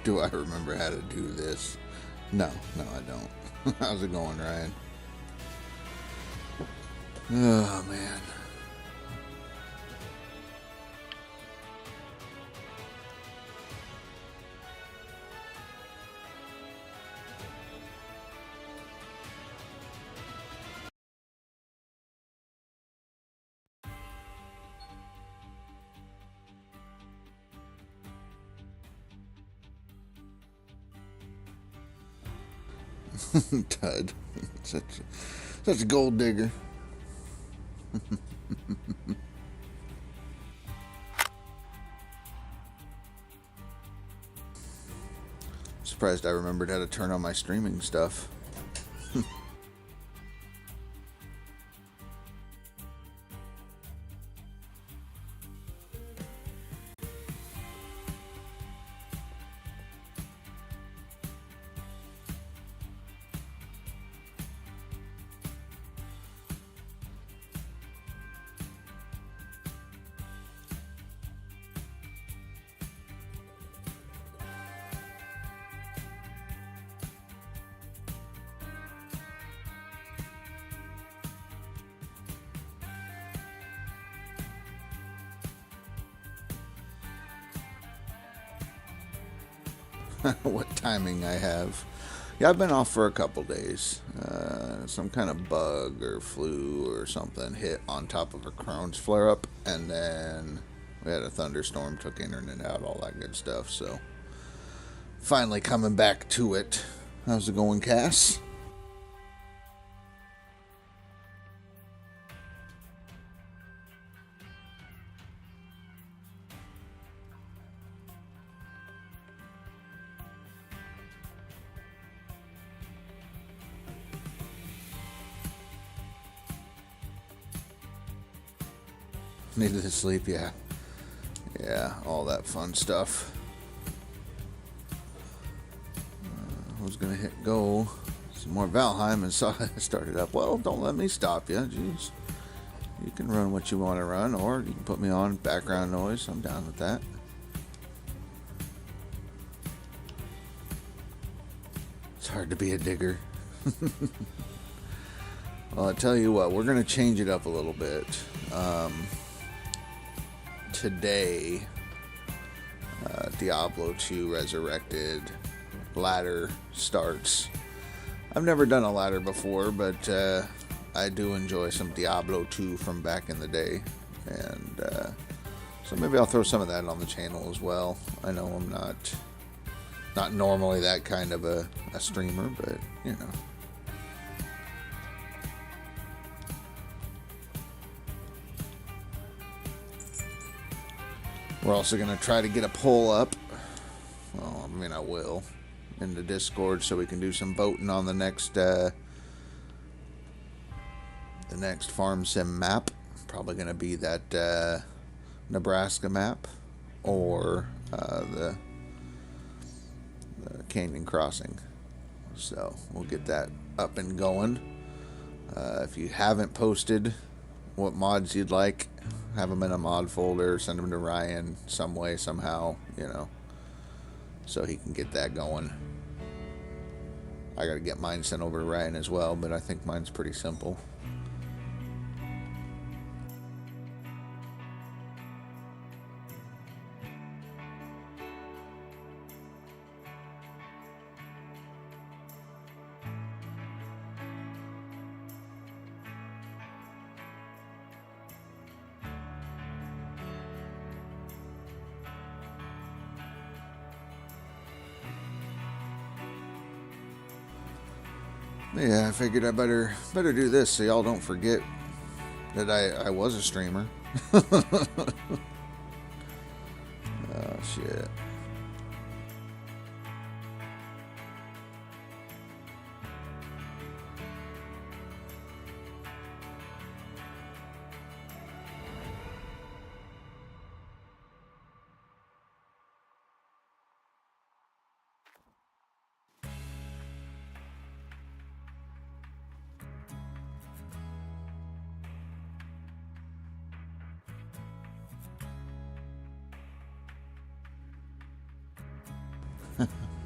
Do I remember how to do this? No, I don't. How's it going, Ryan? Oh, man. Tud. Such, such a gold digger. Surprised I remembered how to turn on my streaming stuff. What timing I have. Yeah, I've been off for a couple days. Some kind of bug or flu or something hit on top of a Crohn's flare up, and then we had a thunderstorm, took internet out, all that good stuff. So, finally coming back to it. How's it going, Cass? Needed to sleep, yeah. Yeah, all that fun stuff. I was gonna hit go some more Valheim and saw it started up. Well, don't let me stop you. Jeez. You can run what you want to run, or you can put me on background noise. I'm down with that. It's hard to be a digger. Well, I tell you what, we're going to change it up a little bit. Today, Diablo 2 Resurrected ladder starts. I've never done a ladder before, but I do enjoy some Diablo 2 from back in the day. And so maybe I'll throw some of that on the channel as well. I know I'm not normally that kind of a streamer, but you know. We're also going to try to get a poll up. Well, I mean, I will. In the Discord so we can do some voting on the next farm sim map. Probably going to be that Nebraska map or the Canyon Crossing. So we'll get that up and going. If you haven't posted what mods you'd like, have them in a mod folder, send them to Ryan some way, somehow, you know, so he can get that going. I gotta get mine sent over to Ryan as well, but I think mine's pretty simple. Yeah, I figured I better do this so y'all don't forget that I was a streamer. Oh shit.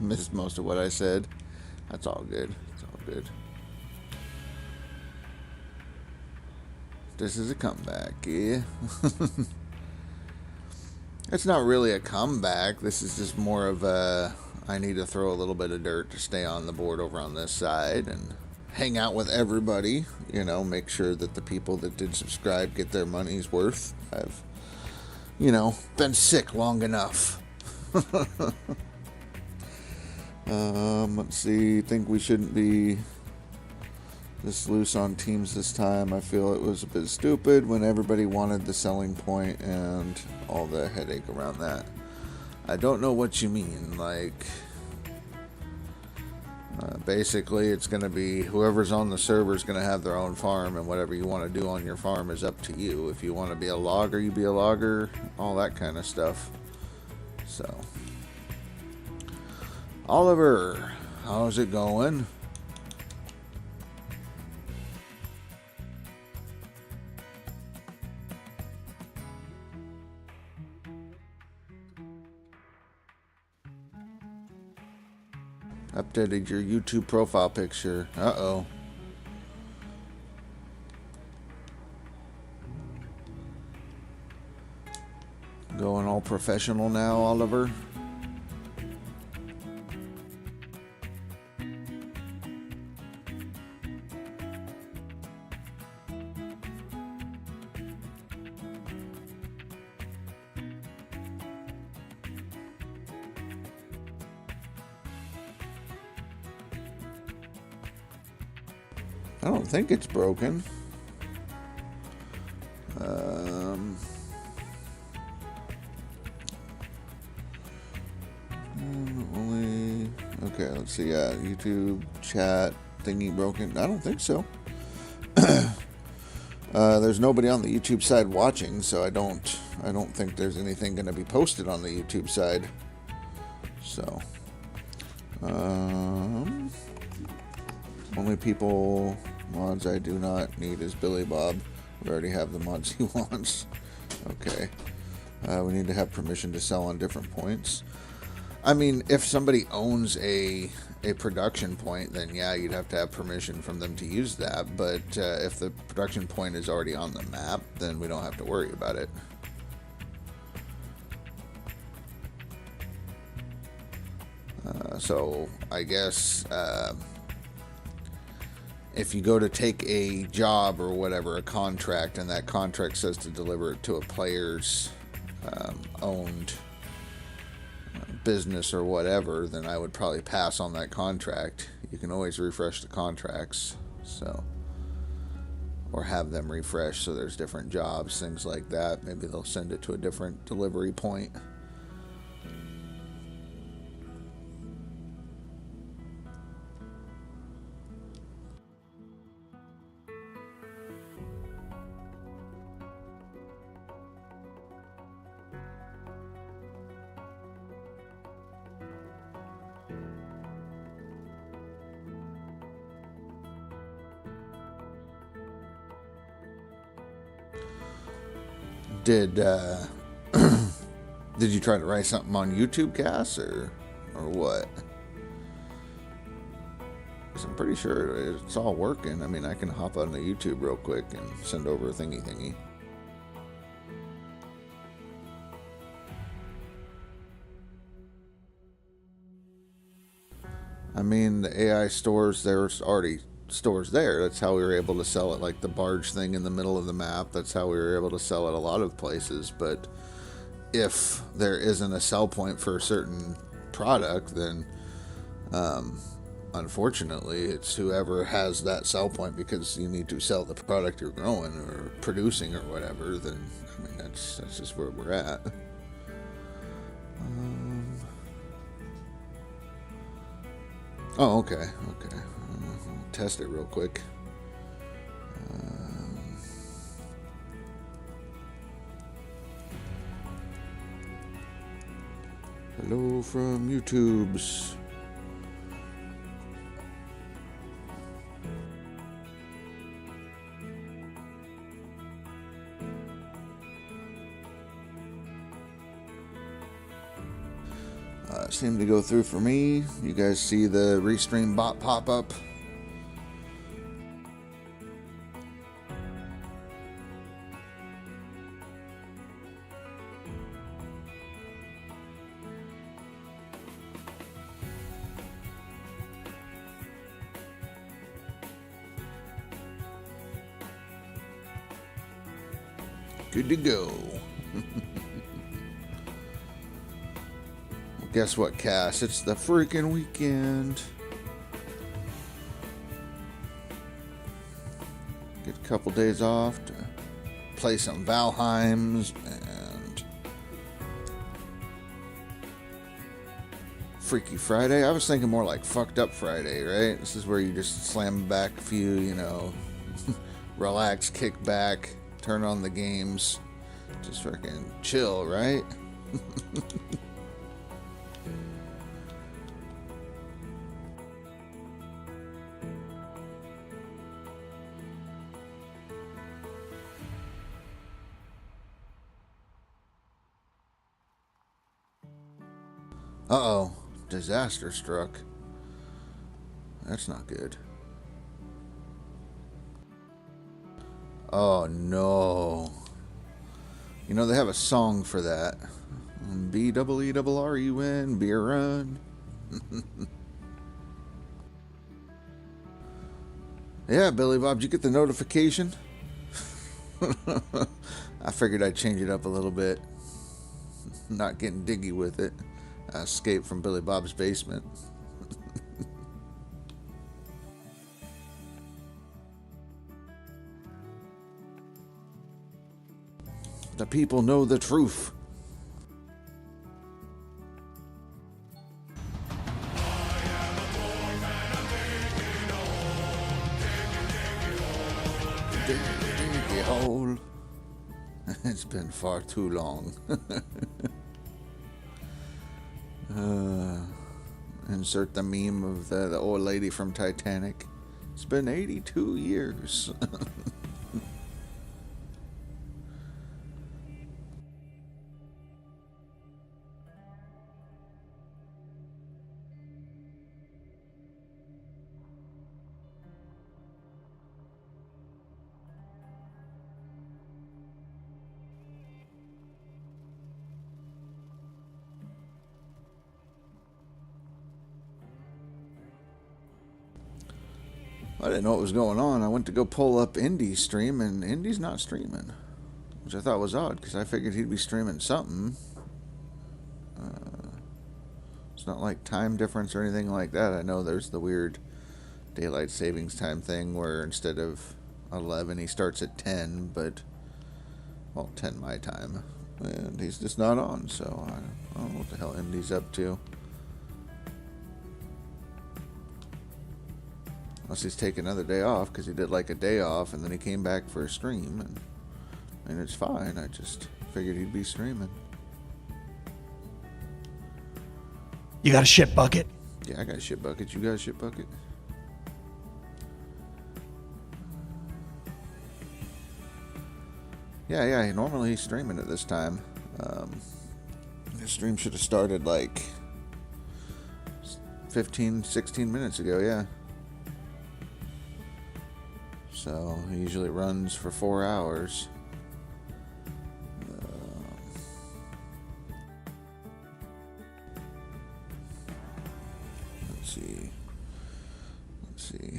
missed most of what I said. That's all good. It's all good. This is a comeback, yeah. It's not really a comeback. This is just more of a, I need to throw a little bit of dirt to stay on the board over on this side and hang out with everybody. You know, make sure that the people that did subscribe get their money's worth. I've, been sick long enough. Let's see. Think we shouldn't be this loose on teams this time. I feel it was a bit stupid when everybody wanted the selling point and all the headache around that. I don't know what you mean. Like, basically, it's going to be whoever's on the server is going to have their own farm, and whatever you want to do on your farm is up to you. If you want to be a logger, you be a logger, all that kind of stuff. So, Oliver, how's it going? Updated your YouTube profile picture. Uh-oh. Going all professional now, Oliver? I don't think it's broken. Okay, let's see. YouTube chat thingy broken. I don't think so. There's nobody on the YouTube side watching, so I don't think there's anything going to be posted on the YouTube side. So, only mods I do not need is Billy Bob. We already have the mods he wants. Okay. We need to have permission to sell on different points. I mean, if somebody owns a production point, then yeah, you'd have to have permission from them to use that. But if the production point is already on the map, then we don't have to worry about it. So I guess if you go to take a job or whatever, a contract, and that contract says to deliver it to a player's owned business or whatever, then I would probably pass on that contract. You can always refresh the contracts, so, or have them refresh so there's different jobs, things like that. Maybe they'll send it to a different delivery point. Did did you try to write something on YouTube Cast or what? Because I'm pretty sure it's all working. I mean, I can hop on the YouTube real quick and send over a thingy. I mean, the AI stores, there's already stores there. That's how we were able to sell it, like the barge thing in the middle of the map. That's how we were able to sell it a lot of places. But if there isn't a sell point for a certain product, then unfortunately it's whoever has that sell point, because you need to sell the product you're growing or producing or whatever. Then I mean, that's just where we're at. Oh, okay. Test it real quick. Hello from YouTube's. seemed to go through for me. You guys see the restream bot pop up? Good to go. Well, guess what, Cass? It's the freaking weekend. Get a couple days off to play some Valheims and Freaky Friday. I was thinking more like Fucked Up Friday, right? This is where you just slam back a few, you know, relax, kick back, turn on the games, just freaking chill, right? Uh-oh, disaster struck. That's not good. Oh no. You know, they have a song for that. B-double-E-double-R-U-N, beer run. Yeah, Billy Bob, did you get the notification? I figured I'd change it up a little bit. Not getting diggy with it. I escaped from Billy Bob's basement. The people know the truth. Diggy hole. It's been far too long. Insert the meme of the old lady from Titanic. It's been 82 years. I didn't know what was going on. I went to go pull up Indy's stream, and Indy's not streaming, which I thought was odd because I figured he'd be streaming something. It's not like time difference or anything like that. I know there's the weird daylight savings time thing where instead of 11 he starts at 10, but well, 10 my time, and he's just not on. So I don't know what the hell Indy's up to. Unless he's taking another day off, because he did like a day off and then he came back for a stream, and it's fine. I just figured he'd be streaming. You got a shit bucket? Yeah, I got a shit bucket. You got a shit bucket? Yeah, normally he's streaming at this time. His stream should have started like 15, 16 minutes ago, yeah. So he usually runs for 4 hours. Let's see.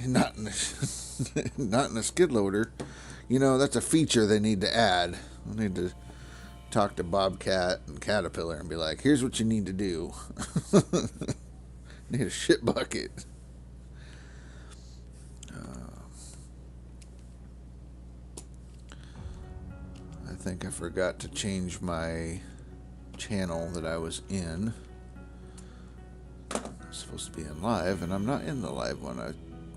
Not in a, not in a skid loader. You know, that's a feature they need to add. We need to talk to Bobcat and Caterpillar and be like, here's what you need to do. Need a shit bucket. I think I forgot to change my channel that I was in. I was supposed to be in live, and I'm not in the live one. I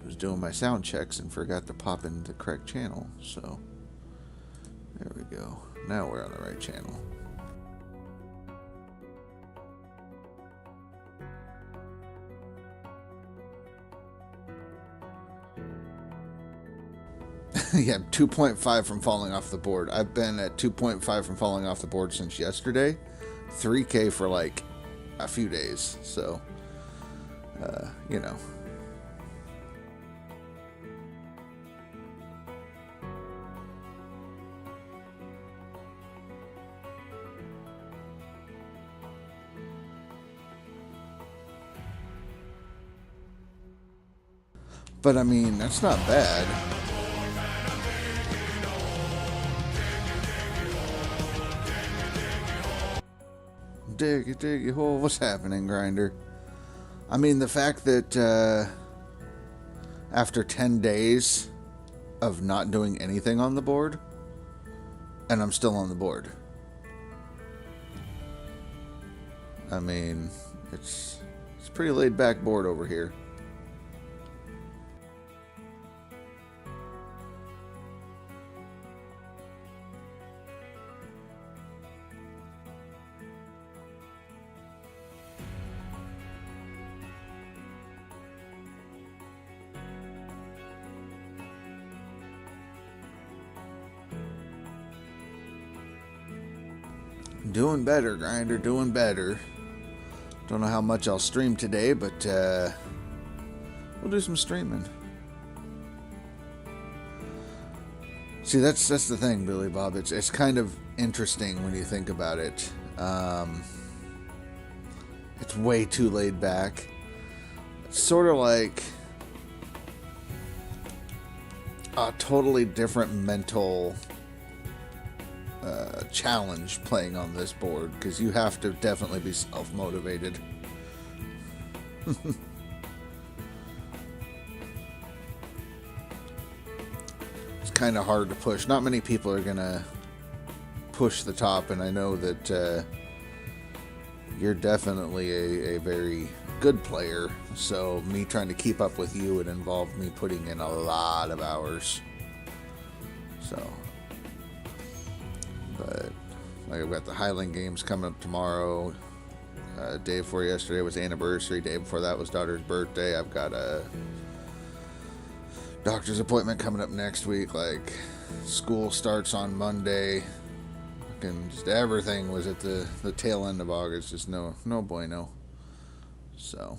was doing my sound checks and forgot to pop in the correct channel. So, there we go. Now we're on the right channel. Yeah, 2.5 from falling off the board. I've been at 2.5 from falling off the board since yesterday. 3K for like a few days. So, you know. But I mean, that's not bad. Dig your hole. What's happening, Grinder? I mean, the fact that after 10 days of not doing anything on the board, and I'm still on the board. I mean, it's a pretty laid back board over here. Doing better, Grinder, doing better. Don't know how much I'll stream today, but we'll do some streaming. See, that's the thing, Billy Bob. It's kind of interesting when you think about it. It's way too laid back. It's sort of like a totally different mental challenge playing on this board, because you have to definitely be self-motivated. It's kind of hard to push. Not many people are gonna push the top, and I know that you're definitely a very good player, so me trying to keep up with you would involve me putting in a lot of hours. So, but like, I've got the Highland Games coming up tomorrow. Day before yesterday was anniversary. Day before that was daughter's birthday. I've got a doctor's appointment coming up next week. Like, school starts on Monday. And just everything was at the tail end of August. Just no bueno. So.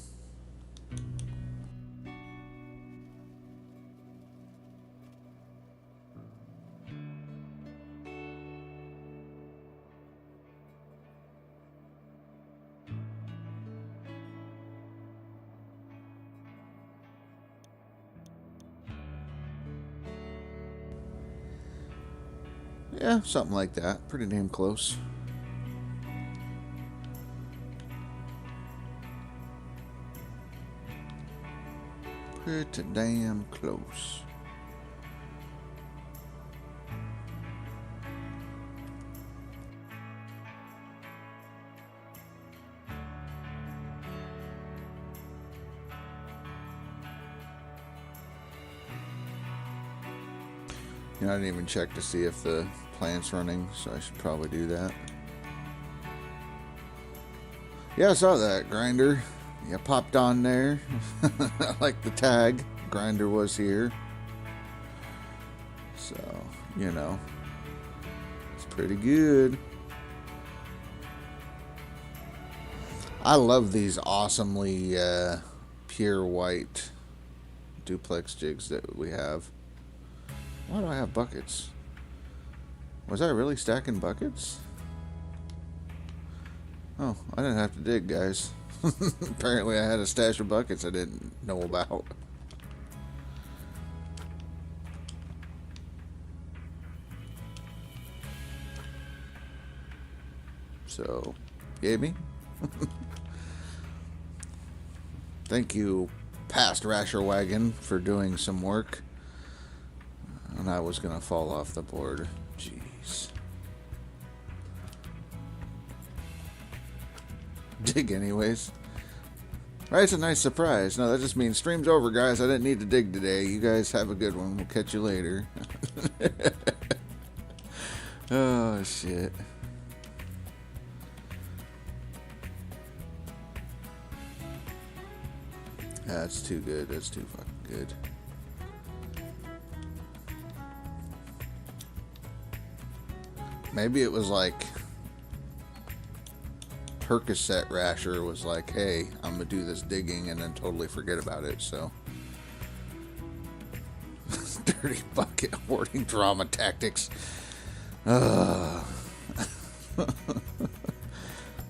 Yeah, something like that. Pretty damn close. Pretty damn close. You know, I didn't even check to see if the plant's running, so I should probably do that. Yeah, I saw that, Grinder. You popped on there. I like the tag. Grinder was here. So, you know, it's pretty good. I love these awesomely pure white duplex jigs that we have. Why do I have buckets? Was I really stacking buckets? Oh, I didn't have to dig, guys. Apparently I had a stash of buckets I didn't know about. So, gave me. Thank you, past RasherWagon, for doing some work. And I was gonna fall off the board. Jeez. Dig anyways. Right, it's a nice surprise. No, that just means stream's over, guys. I didn't need to dig today. You guys have a good one. We'll catch you later. Oh, shit. That's too good. That's too fucking good. Maybe it was like Percocet rasher was like, hey, I'm gonna do this digging, and then totally forget about it. So dirty bucket hoarding drama tactics. I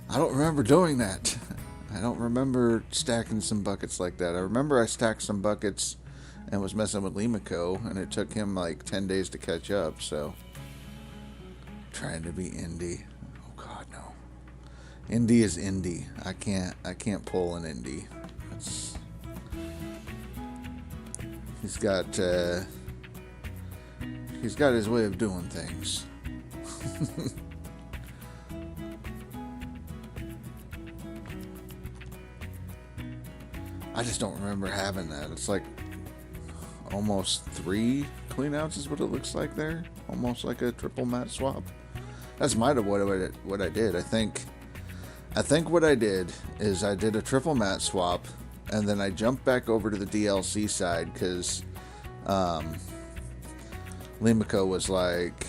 don't remember doing that. I don't remember stacking some buckets like that. I remember I stacked some buckets and was messing with Limako, and it took him like 10 days to catch up. So trying to be indie. Oh God, no. Indie is indie. I can't pull an indie. He's got his way of doing things. I just don't remember having that. It's like almost 3 clean outs is what it looks like there. Almost like a triple mat swap. That's might have what I did. I think what I did is I did a triple mat swap, and then I jumped back over to the DLC side because Limako was like,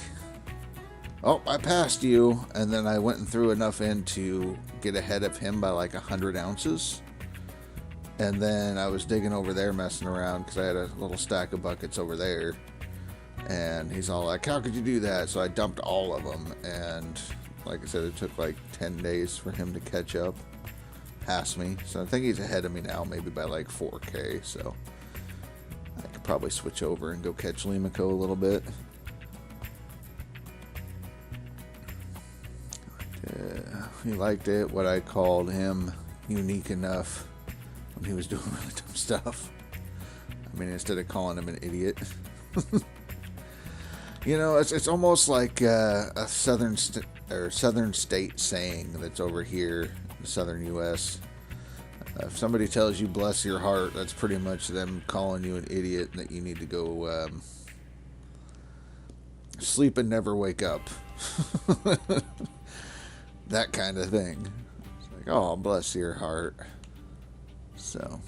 oh, I passed you, and then I went and threw enough in to get ahead of him by like 100 ounces. And then I was digging over there messing around because I had a little stack of buckets over there. And he's all like, how could you do that? So I dumped all of them. And like I said, it took like 10 days for him to catch up past me. So I think he's ahead of me now, maybe by like 4K. So I could probably switch over and go catch Limako a little bit. He liked it. What I called him unique enough when he was doing really dumb stuff. I mean, instead of calling him an idiot. You know, it's almost like a southern state saying that's over here in the southern U.S. If somebody tells you bless your heart, that's pretty much them calling you an idiot and that you need to go sleep and never wake up. That kind of thing. It's like, oh, bless your heart. So.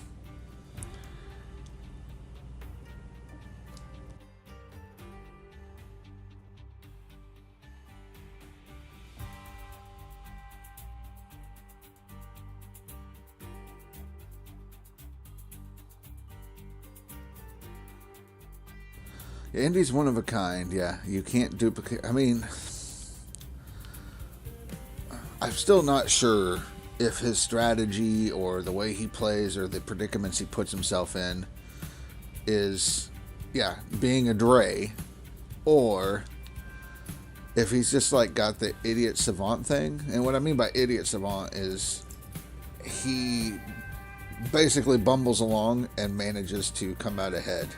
Indy's one of a kind, yeah. You can't duplicate. I mean, I'm still not sure if his strategy or the way he plays or the predicaments he puts himself in is, yeah, being a Dre, or if he's just like got the idiot savant thing. And what I mean by idiot savant is he basically bumbles along and manages to come out ahead.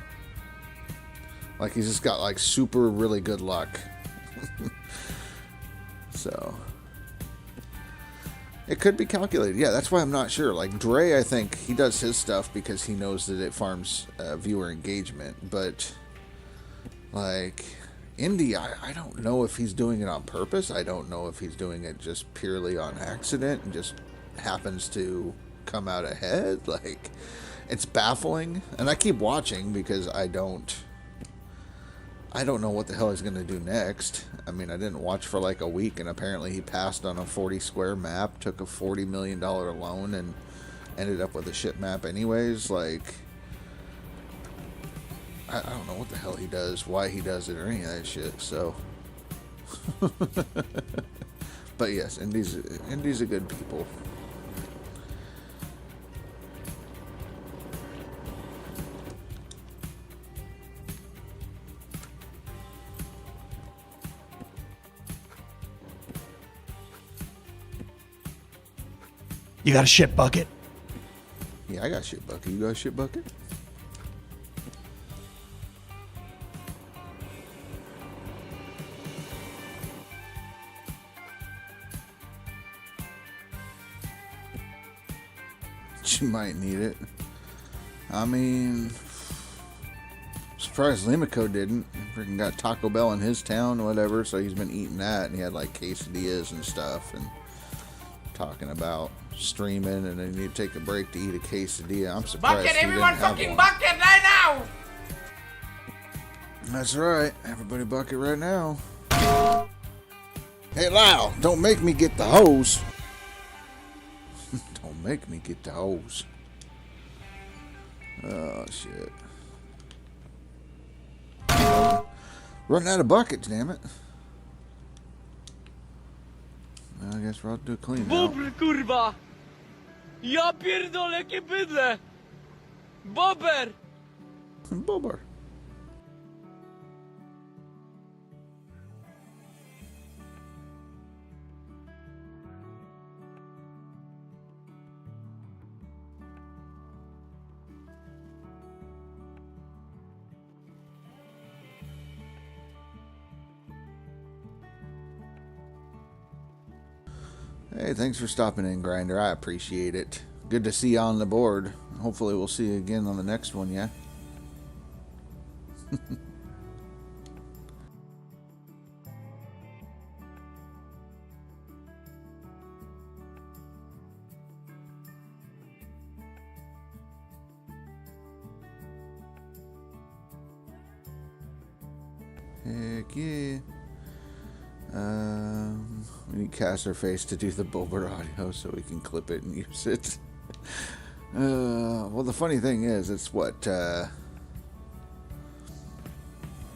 Like he's just got like super really good luck. So it could be calculated. Yeah, that's why I'm not sure. Like Dre, I think he does his stuff because he knows that it farms viewer engagement. But like Indy, I don't know if he's doing it on purpose. I don't know if he's doing it just purely on accident and just happens to come out ahead. Like it's baffling. And I keep watching because I don't know what the hell he's going to do next. I mean, I didn't watch for like a week, and apparently he passed on a 40 square map, took a $40 million loan, and ended up with a shit map anyways. Like, I don't know what the hell he does, why he does it, or any of that shit, so. But yes, Indy's a good people. You got a shit bucket? Yeah, I got a shit bucket. You got a shit bucket? You might need it. I mean, surprised Limako didn't. Freaking got Taco Bell in his town or whatever, so he's been eating that, and he had like quesadillas and stuff, and talking about streaming, and then you take a break to eat a quesadilla. I'm surprised bucket, he everyone didn't have fucking one. bucket right now! That's right. Everybody bucket right now. Hey, Lyle, don't make me get the hose. Don't make me get the hose. Oh, shit. Running out of buckets, damn it. Well, I guess we'll have to do a clean now. Bobr, kurwa! Ja pierdolę, jakie bydle! Bober! Bobber. Hey, thanks for stopping in, Grinder. I appreciate it. Good to see you on the board. Hopefully we'll see you again on the next one, yeah? Heck yeah. We need Caster Face to do the Bober audio so we can clip it and use it. Well, the funny thing is, it's what,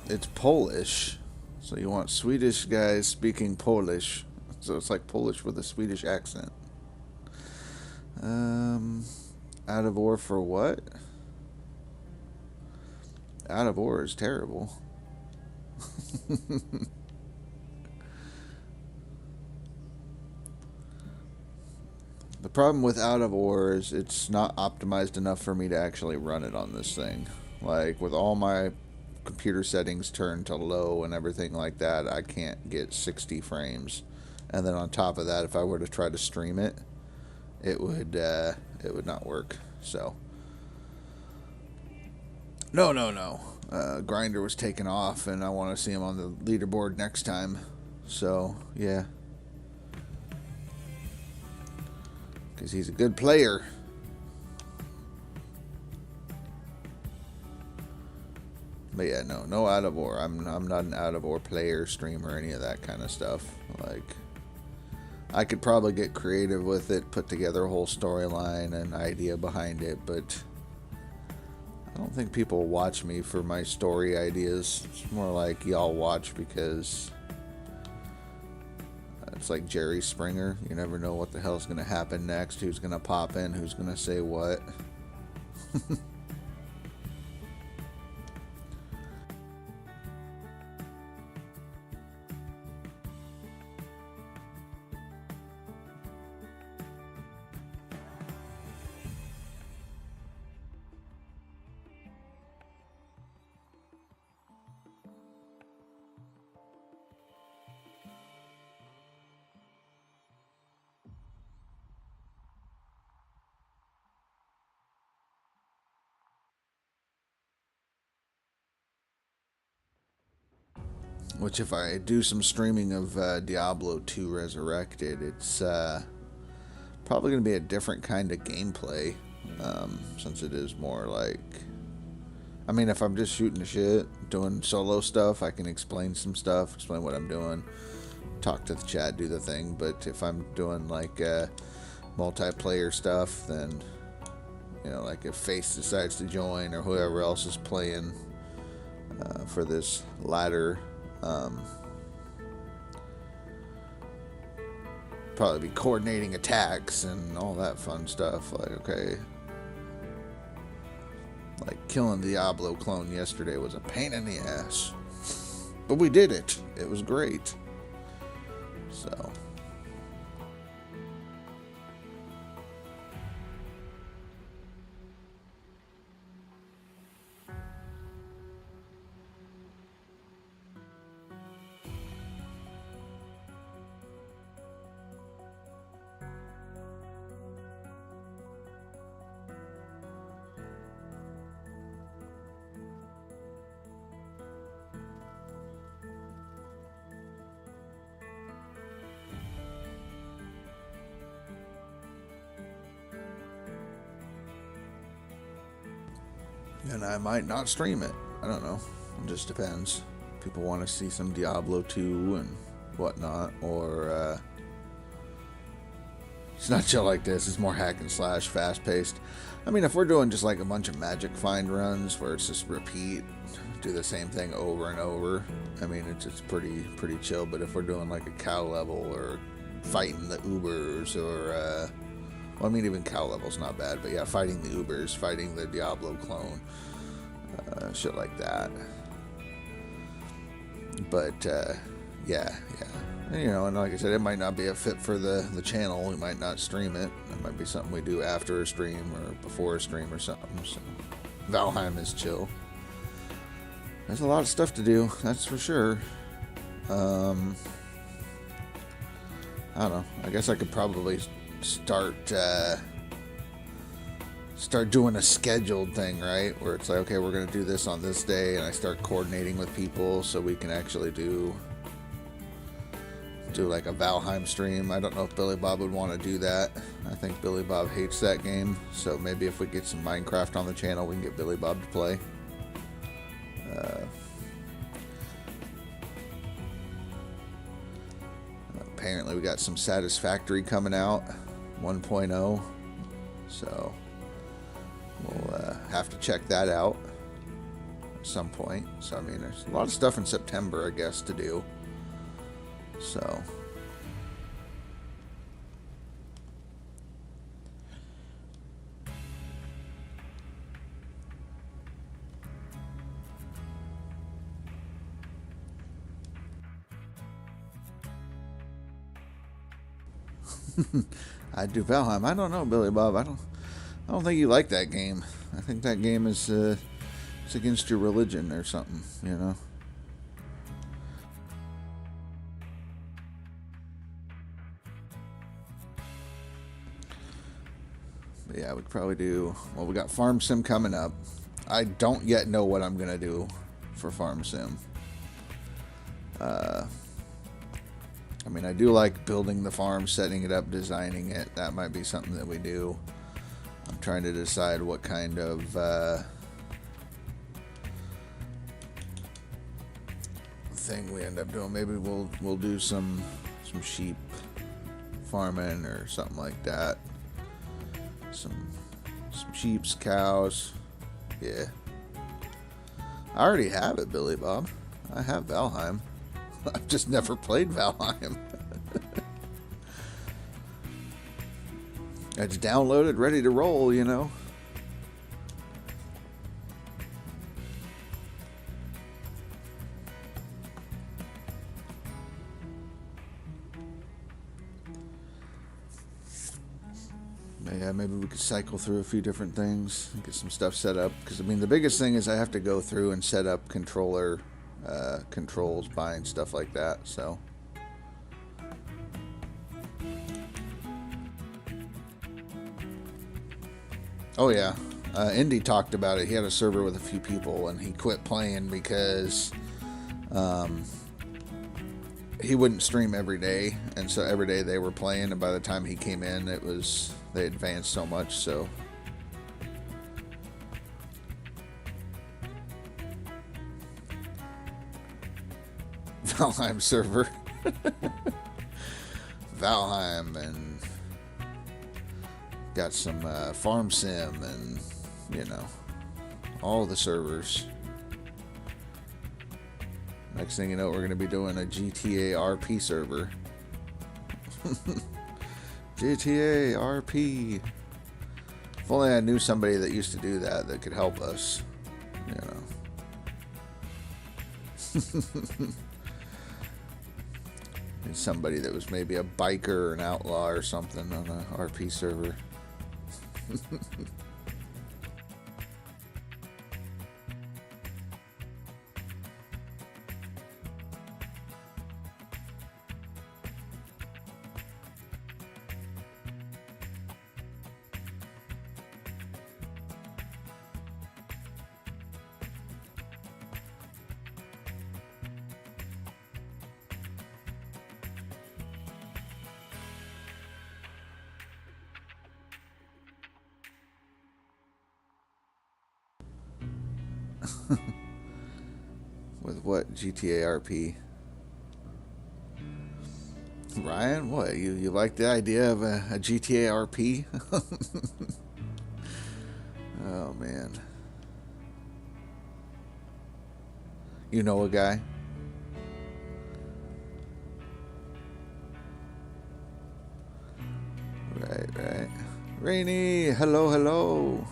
it's Polish. So you want Swedish guys speaking Polish. So it's like Polish with a Swedish accent. Out of ore for what? Out of ore is terrible. The problem with out of ore is it's not optimized enough for me to actually run it on this thing. Like, with all my computer settings turned to low and everything like that, I can't get 60 frames. And then on top of that, if I were to try to stream it, it would not work. So, no. Grinder was taken off, and I want to see him on the leaderboard next time. So, yeah. Because he's a good player. But yeah, no out of ore. I'm not an out of ore player, streamer, any of that kind of stuff. Like, I could probably get creative with it, put together a whole storyline and idea behind it, but I don't think people watch me for my story ideas. It's more like y'all watch because it's like Jerry Springer. You never know what the hell's going to happen next, who's going to pop in, who's going to say what. Which, if I do some streaming of Diablo 2 Resurrected, it's probably going to be a different kind of gameplay, since it is more like, I mean, if I'm just shooting the shit, doing solo stuff, I can explain some stuff, explain what I'm doing, talk to the chat, do the thing. But if I'm doing like multiplayer stuff, then, you know, like if Face decides to join or whoever else is playing for this ladder, probably be coordinating attacks and all that fun stuff. Like, okay, like killing the Diablo clone yesterday was a pain in the ass, but we did it. It was great. So and I might not stream it. I don't know. It just depends. People want to see some Diablo 2 and whatnot, or It's not chill like this. It's more hack and slash, fast paced. I mean, if we're doing just like a bunch of magic find runs where it's just repeat, do the same thing over and over, I mean, it's pretty chill. But if we're doing like a cow level or fighting the Ubers or, well, I mean, even cow level's not bad, but yeah, fighting the Ubers, fighting the Diablo clone, shit like that. But, yeah. You know, and like I said, it might not be a fit for the channel. We might not stream it. It might be something we do after a stream or before a stream or something. So, Valheim is chill. There's a lot of stuff to do, that's for sure. I don't know. I guess I could probably start doing a scheduled thing, right? Where it's like, okay, we're going to do this on this day, and I start coordinating with people so we can actually do like a Valheim stream. I don't know if Billy Bob would want to do that. I think Billy Bob hates that game, so maybe if we get some Minecraft on the channel, we can get Billy Bob to play. Apparently we got some Satisfactory coming out 1.0, so we'll have to check that out at some point. So I mean, there's a lot of stuff in September, I guess, to do. So I'd do Valheim. I don't know, Billy Bob. I don't think you like that game. I think that game is it's against your religion or something, you know. But yeah, we'd probably do, well, we got Farm Sim coming up. I don't yet know what I'm gonna do for Farm Sim. I mean, I do like building the farm, setting it up, designing it. That might be something that we do. I'm trying to decide what kind of thing we end up doing. Maybe we'll do some sheep farming or something like that. Some sheeps, cows. Yeah. I already have it, Billy Bob. I have Valheim. I've just never played Valheim. It's downloaded, ready to roll, you know. Yeah, maybe we could cycle through a few different things, get some stuff set up. Because, I mean, the biggest thing is I have to go through and set up controller controls, buying stuff like that, so. Oh yeah, Indy talked about it. He had a server with a few people and he quit playing because he wouldn't stream every day, and so every day they were playing, and by the time he came in, they advanced so much, so. Valheim server. Valheim, and got some Farm Sim, and you know, all the servers. Next thing you know, we're going to be doing a GTA RP server. GTA RP. If only I knew somebody that used to do that could help us, you know. And somebody that was maybe a biker or an outlaw or something on a RP server. With what? GTA RP? Ryan, what? You like the idea of a GTA RP? Oh, man. You know a guy? Right. Rainy, hello.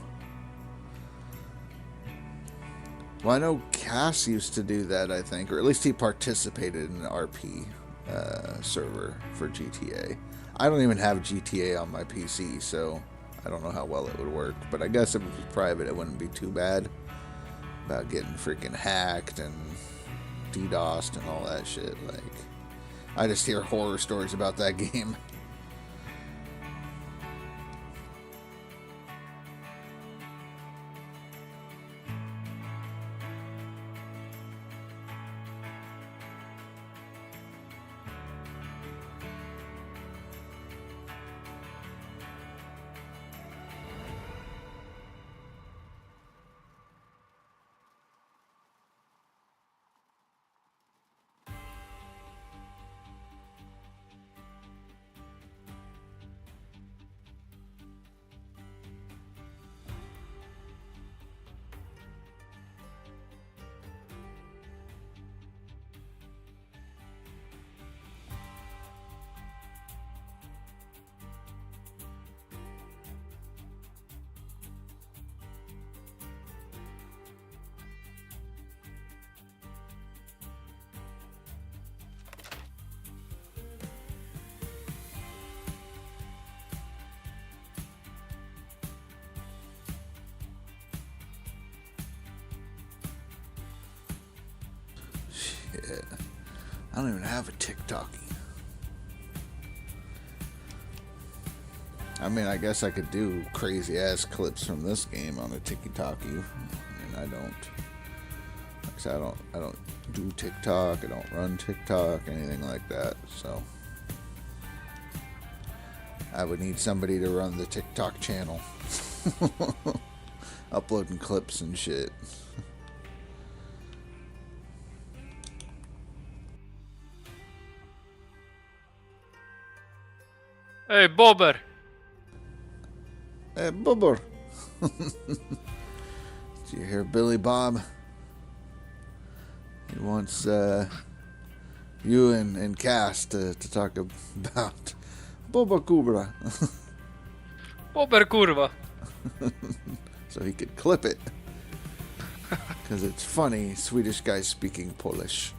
Well, I know Cass used to do that, I think, or at least he participated in an RP server for GTA. I don't even have GTA on my PC, so I don't know how well it would work. But I guess if it was private, it wouldn't be too bad about getting freaking hacked and DDoSed and all that shit. Like, I just hear horror stories about that game. Shit. I don't even have a TikTok. I mean, I guess I could do crazy ass clips from this game on a TikTok. I mean, I don't. Like I said, I don't do TikTok. I don't run TikTok, anything like that. So I would need somebody to run the TikTok channel, uploading clips and shit. Hey, Bobber. Hey, Bubber. Did you hear Billy Bob? He wants you and Cass to talk about Boba Kubra. Bobber kurva. So he could clip it. Because it's funny, Swedish guy speaking Polish.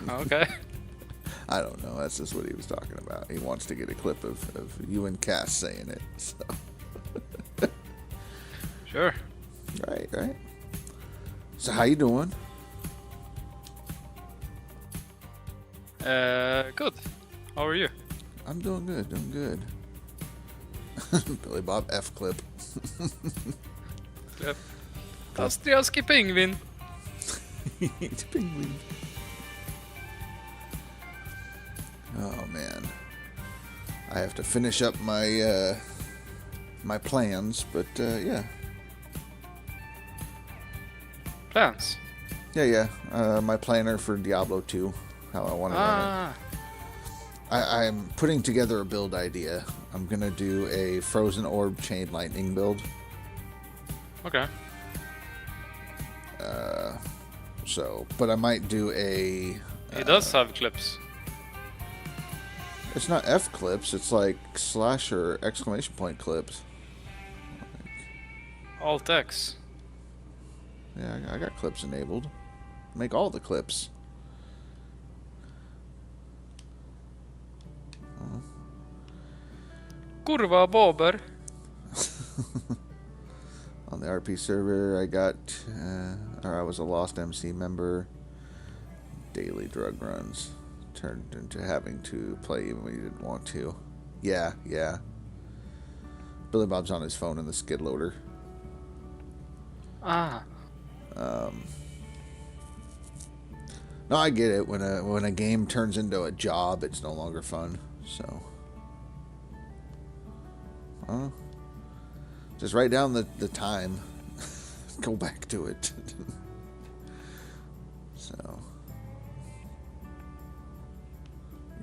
Okay. I don't know. That's just what he was talking about. He wants to get a clip of you and Cass saying it. So. Sure. Right. So how you doing? Good. How are you? I'm doing good. Billy Bob F clip. Yep. Tastiaski pingvin. It's penguin. Oh man, I have to finish up my my plans, but yeah. Plans? Yeah. My planner for Diablo 2, how I want to run it. I'm putting together a build idea. I'm gonna do a Frozen Orb Chain Lightning build. Okay. But I might do a... It does have clips. It's not F clips, it's like slash or exclamation point clips. Alt X. Yeah, I got clips enabled. Make all the clips. Kurva Bobber. On the RP server, I got, or I was a Lost MC member. Daily drug runs turned into having to play even when you didn't want to. Yeah. Billy Bob's on his phone in the skid loader. No, I get it. When a game turns into a job, it's no longer fun. So, just write down the time. Go back to it. So,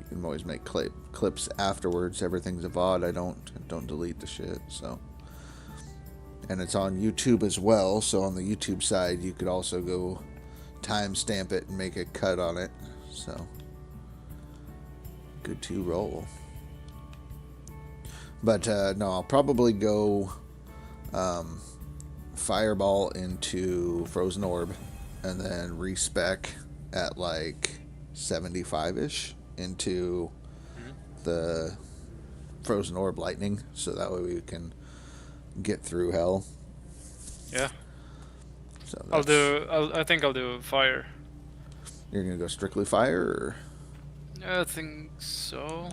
You can always make clips afterwards. Everything's a VOD. I don't delete the shit. So, and it's on YouTube as well. So on the YouTube side, you could also go timestamp it and make a cut on it. So good to roll. But no, I'll probably go Fireball into Frozen Orb, and then respec at like 75-ish into the Frozen Orb Lightning, so that way we can get through hell. Yeah. So I think I'll do fire. You're gonna go strictly fire, or? Yeah, I think so.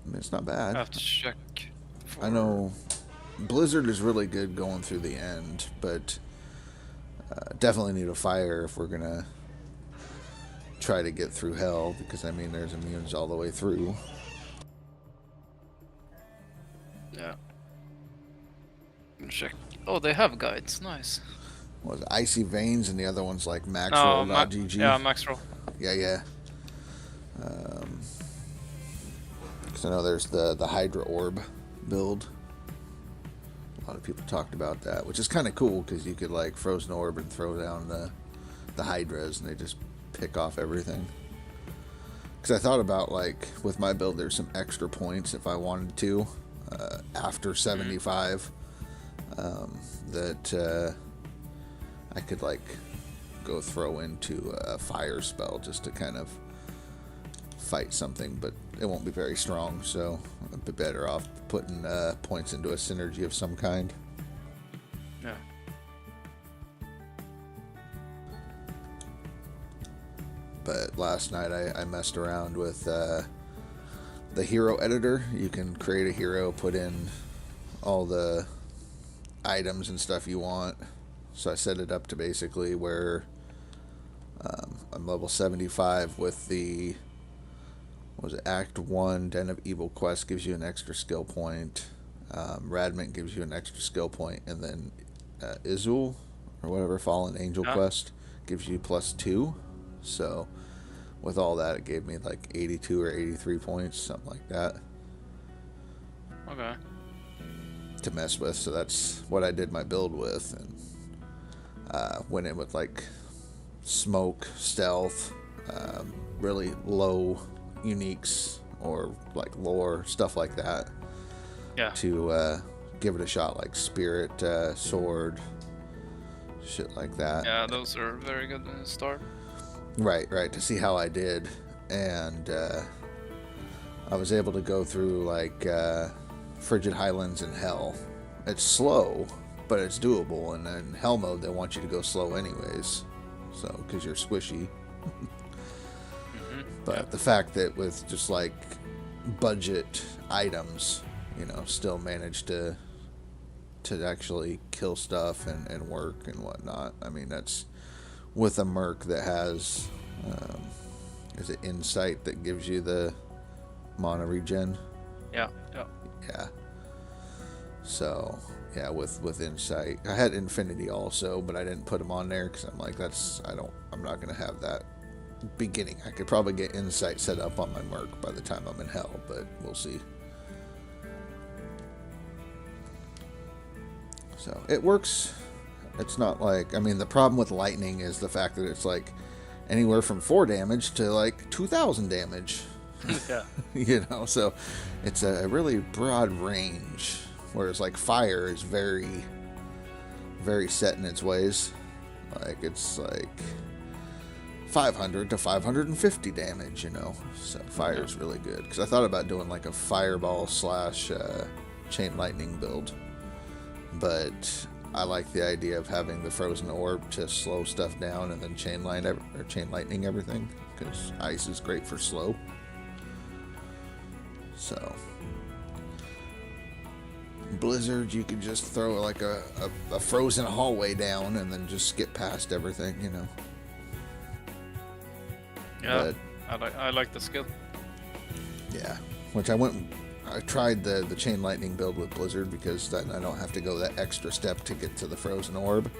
I mean, it's not bad. I have to check. I know Blizzard is really good going through the end, but definitely need a fire if we're gonna try to get through hell, because I mean there's immunes all the way through. Yeah. Check. Oh, they have guides. Nice. Was it Icy Veins, and the other one's like Oh, maxroll.gg? yeah, maxroll. Yeah. Because I know there's the Hydra Orb build. A lot of people talked about that, which is kind of cool because you could like Frozen Orb and throw down the Hydras, and they just pick off everything. Because I thought about, like, with my build, there's some extra points if I wanted to after 75 that I could like go throw into a fire spell just to kind of fight something, but it won't be very strong, so I'd be better off putting points into a synergy of some kind. Yeah. But last night I messed around with the hero editor. You can create a hero, put in all the items and stuff you want. So I set it up to basically where I'm level 75 with the, what was it, Act 1 Den of Evil quest gives you an extra skill point. Radmint gives you an extra skill point, and then Izul, or whatever, Fallen Angel quest gives you +2. So with all that, it gave me like 82 or 83 points, something like that. Okay. To mess with. So that's what I did my build with, and went in with like smoke, stealth, really low uniques or like lore, stuff like that. Yeah. To give it a shot, like spirit, sword, shit like that. Yeah, those are very good in the start. Right, to see how I did. And I was able to go through like Frigid Highlands and Hell. It's slow, but it's doable, and in Hell mode they want you to go slow anyways, so because you're squishy. But the fact that with just like budget items, you know, still managed to actually kill stuff and work and whatnot. I mean, that's with a merc that has is it Insight that gives you the mana regen? Yeah. So yeah, with Insight, I had Infinity also, but I didn't put them on there because I'm like, I'm not gonna have that beginning. I could probably get Insight set up on my merc by the time I'm in Hell, but we'll see. So it works. It's not like, I mean, the problem with lightning is the fact that it's like anywhere from 4 damage to like 2,000 damage. Yeah. You know, so it's a really broad range, whereas like fire is very, very set in its ways. Like it's like 500 to 550 damage, you know. So fire is really good, because I thought about doing like a fireball / chain lightning build, but I like the idea of having the frozen orb to slow stuff down, and then chain lightning everything, because ice is great for slow. So Blizzard, you could just throw like a frozen hallway down and then just skip past everything, you know. Yeah, I like the skill. Yeah, which I tried the chain lightning build with Blizzard, because then I don't have to go that extra step to get to the frozen orb.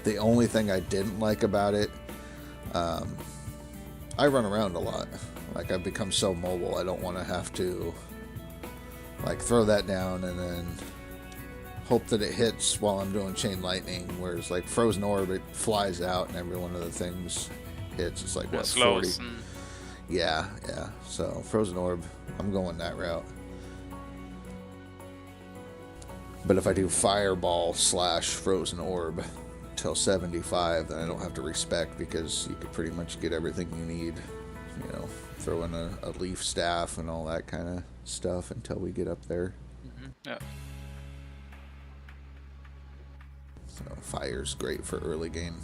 The only thing I didn't like about it, I run around a lot. Like, I've become so mobile, I don't want to have to, like, throw that down and then hope that it hits while I'm doing Chain Lightning, whereas, like, Frozen Orb, it flies out and every one of the things hits. It's like, what, 40? Yeah. So, Frozen Orb, I'm going that route. But if I do Fireball / Frozen Orb till 75, then I don't have to respec, because you could pretty much get everything you need. You know, throw in a leaf staff and all that kind of stuff until we get up there. Yeah. So fire's great for early game.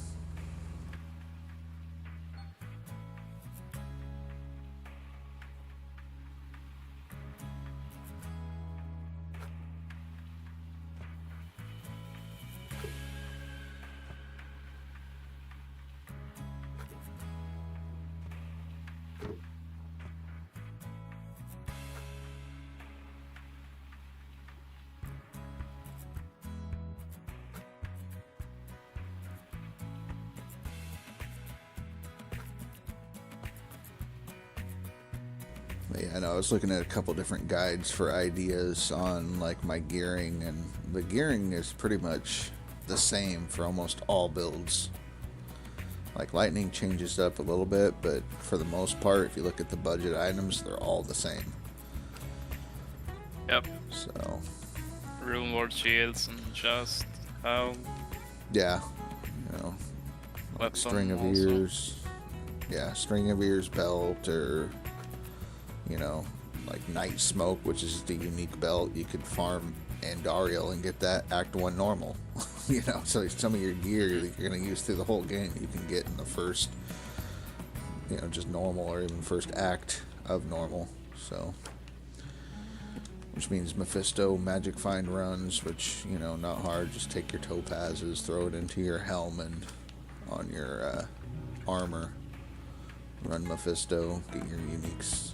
But yeah, I know I was looking at a couple different guides for ideas on like my gearing, and the gearing is pretty much the same for almost all builds. Like Lightning changes up a little bit, but for the most part, if you look at the budget items, they're all the same. Yep. So Rune Ward shields and chest, helm. yeah, you know, like string of ears. Yeah, string of ears belt, or you know, like Night Smoke, which is the unique belt. You could farm Andariel and get that Act 1 normal. You know, so some of your gear that you're going to use through the whole game, you can get in the first, you know, just normal, or even first act of normal. So, which means Mephisto Magic Find runs, which, you know, not hard. Just take your topazes, throw it into your helm and on your armor. Run Mephisto, get your uniques.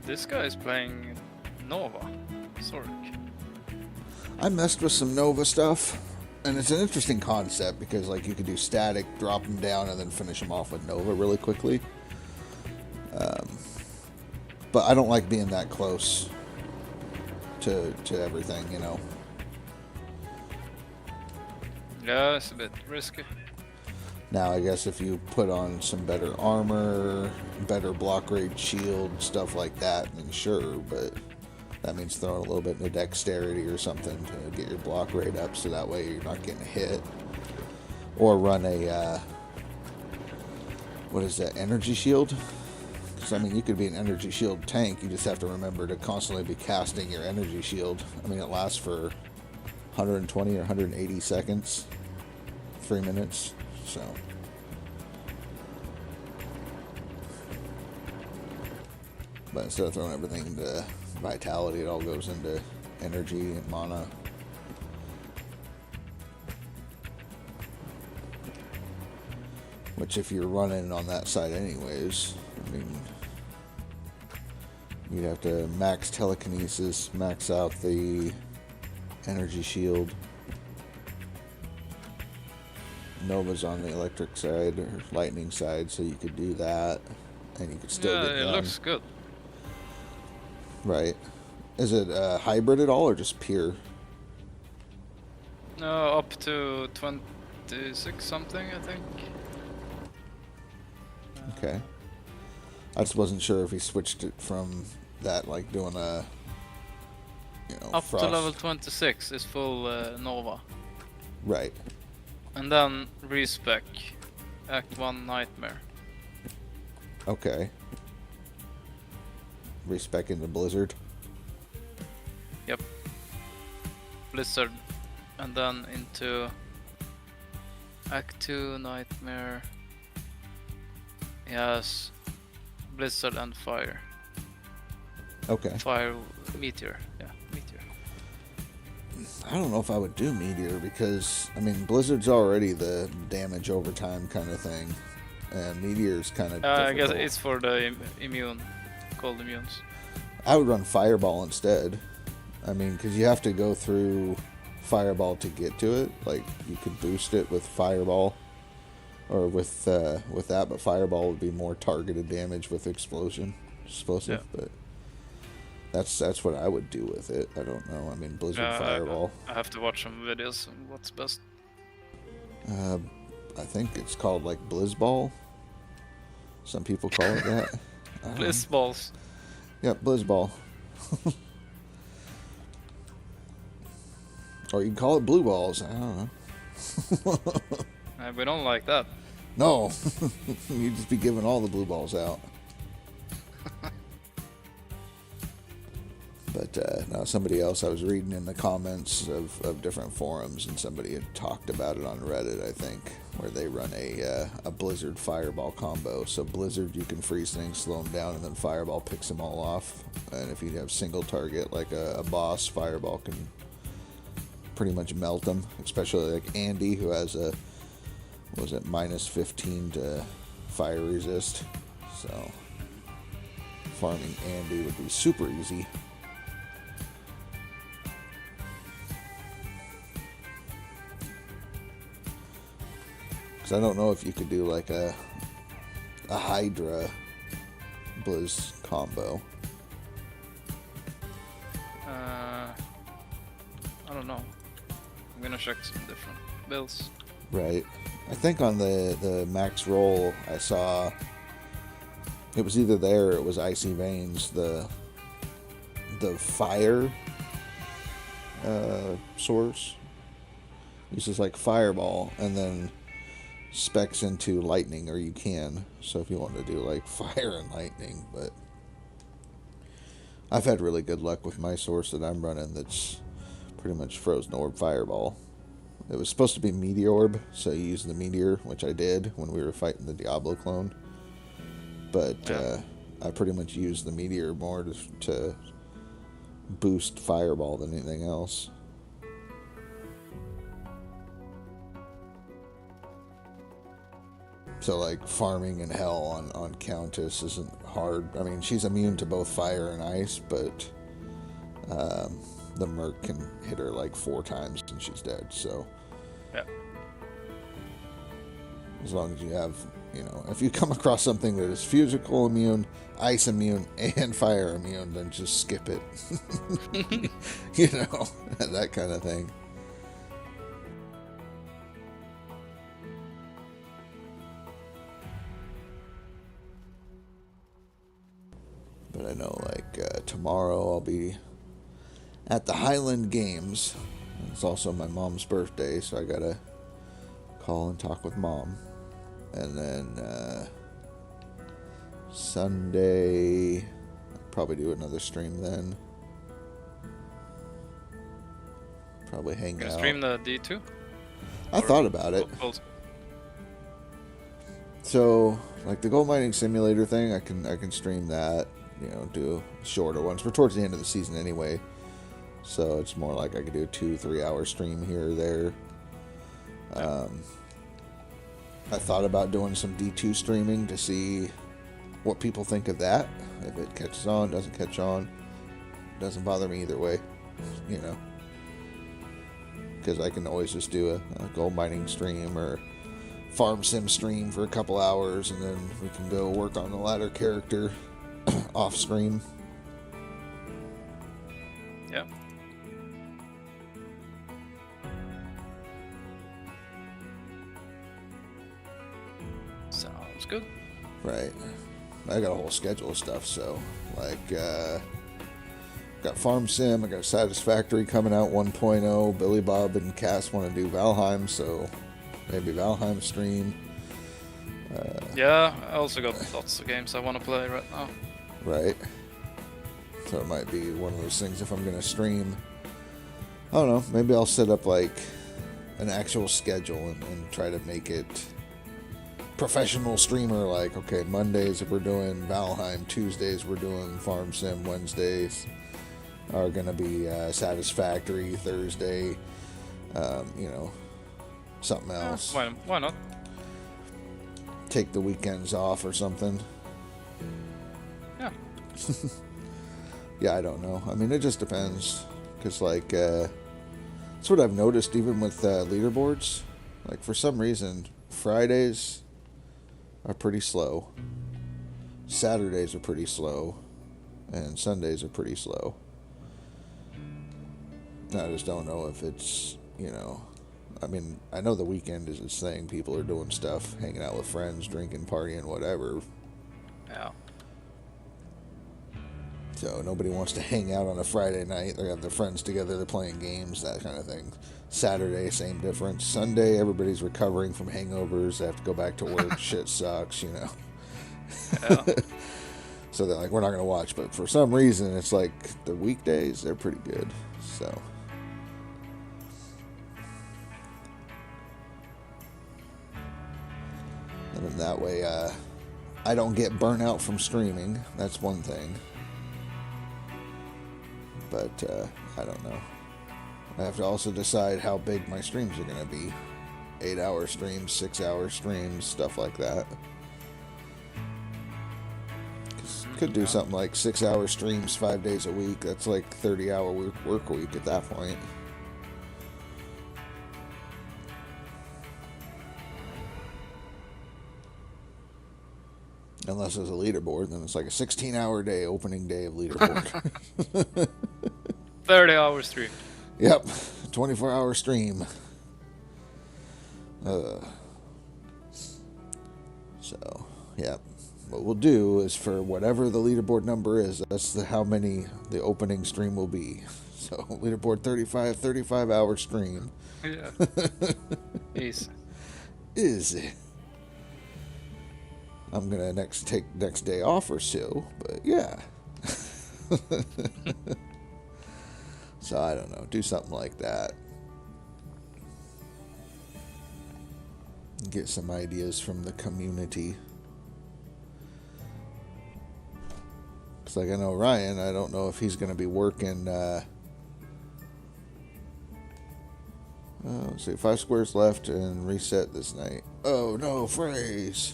This guy is playing Nova, Zorik. I messed with some Nova stuff, and it's an interesting concept because, like, you could do static, drop them down, and then finish them off with Nova really quickly. But I don't like being that close to everything, you know. Yeah, it's a bit risky. Now, I guess if you put on some better armor, better block rate shield, stuff like that, then sure, but that means throwing a little bit into dexterity or something to get your block rate up, so that way you're not getting hit. Or run a, what is that, energy shield? Because, I mean, you could be an energy shield tank, you just have to remember to constantly be casting your energy shield. I mean, it lasts for 120 or 180 seconds, 3 minutes. So, but instead of throwing everything into vitality, it all goes into energy and mana. Which, if you're running on that side anyways, I mean, you'd have to max telekinesis, max out the energy shield. Nova's on the electric side or lightning side, so you could do that, and you could still get done. It looks good. Right. Is it hybrid at all, or just pure? No, up to 26 something, I think. Okay. I just wasn't sure if he switched it from that, like doing a, you know, up frost. to level 26 is full Nova. Right. And then respec Act 1 Nightmare. Okay. Respec into Blizzard. Yep. Blizzard. And then into Act 2 Nightmare. Yes. Blizzard and Fire. Okay. Fire Meteor. Yeah, Meteor. I don't know if I would do Meteor because, I mean, Blizzard's already the damage over time kind of thing, and Meteor's kind of I guess it's for the immune, cold immunes. I would run Fireball instead. I mean, because you have to go through Fireball to get to it. Like, you could boost it with Fireball. Or with that, but Fireball would be more targeted damage with explosive. Yeah. But that's what I would do with it. I don't know. I mean, Blizzard Fireball. I have to watch some videos on what's best. I think it's called like Blizzball. Some people call it that. Blizzballs. Yep, Blizzball. Or you can call it Blue Balls. I don't know. We don't like that. No. You'd just be giving all the blue balls out. But now somebody else, I was reading in the comments of different forums, and somebody had talked about it on Reddit, I think, where they run a Blizzard Fireball combo. So Blizzard, you can freeze things, slow them down, and then Fireball picks them all off. And if you have single target, like a boss, Fireball can pretty much melt them, especially like Andy, who has a, was it -15 to fire resist. So farming Andy would be super easy. Because I don't know if you could do like a Hydra Blizz combo. I don't know. I'm gonna check some different builds. Right. I think on the max roll I saw it was either there or it was Icy Veins, the fire source uses like Fireball and then specs into lightning, or you can. So if you want to do like fire and lightning, but I've had really good luck with my source that I'm running that's pretty much frozen orb Fireball. It was supposed to be Meteor Orb, so you use the Meteor, which I did when we were fighting the Diablo clone. But Yeah. I pretty much used the Meteor more to boost Fireball than anything else. So like farming in hell on Countess isn't hard. I mean, she's immune to both fire and ice, but the Merc can hit her like 4 times and she's dead. So Yeah. as long as you have, you know, if you come across something that is physical immune, ice immune, and fire immune, then just skip it. You know, that kind of thing. But I know, like, tomorrow I'll be at the Highland Games. It's also my mom's birthday, so I gotta call and talk with Mom. And then Sunday, I'll probably do another stream then. Probably hang Gonna out. stream the D2? I thought about it. So, like the gold mining simulator thing, I can stream that. You know, do shorter ones. We're towards the end of the season anyway, so it's more like I could do a 2-3 hour stream here or there. I thought about doing some D2 streaming to see what people think of that. If it catches on, doesn't catch on, doesn't bother me either way. You know, because I can always just do a gold mining stream or farm sim stream for a couple hours, and then we can go work on the ladder character off screen. Yeah. Sounds good. Right. I got a whole schedule of stuff, so like got Farm Sim, I got Satisfactory coming out 1.0. Billy Bob and Cass want to do Valheim, so maybe Valheim stream. Yeah, I also got lots of games I want to play right now. Right. So it might be one of those things if I'm going to stream. I don't know. Maybe I'll set up like an actual schedule and try to make it professional streamer. Like, okay, Mondays we're doing Valheim, Tuesdays we're doing Farm Sim, Wednesdays are going to be Satisfactory, Thursday, you know, something else. Why not? Take the weekends off or something. Yeah. Yeah, I don't know. I mean, it just depends. Because, like, That's what I've noticed even with leaderboards. Like, for some reason, Fridays are pretty slow. Saturdays are pretty slow. And Sundays are pretty slow. I just don't know if it's, I mean, I know the weekend is its thing. People are doing stuff, hanging out with friends, drinking, partying, whatever. Yeah. So nobody wants to hang out on a Friday night. They have their friends together, they're playing games, that kind of thing. Saturday, same difference. Sunday, everybody's recovering from hangovers. They have to go back to work. Shit sucks, Yeah. So they're like, we're not going to watch. But for some reason, it's like the weekdays, they're pretty good. So. And then that way, I don't get burnt out from streaming. That's one thing. But I don't know. I have to also decide how big my streams are going to be. 8-hour streams, 6-hour streams, stuff like that. Could do something like 6-hour streams 5 days a week. That's like 30-hour work week at that point. Unless it's a leaderboard, then it's like a 16-hour day, opening day of leaderboard. 30-hour stream. Yep, 24-hour stream. So, yeah. What we'll do is for whatever the leaderboard number is, that's how many the opening stream will be. So, leaderboard 35-hour stream. Yeah. Easy. Easy. I'm gonna take next day off or so, but yeah. So I don't know, do something like that. Get some ideas from the community. It's like I know Ryan, I don't know if he's gonna be working let's see, 5 squares left and reset this night. Oh no, phrase.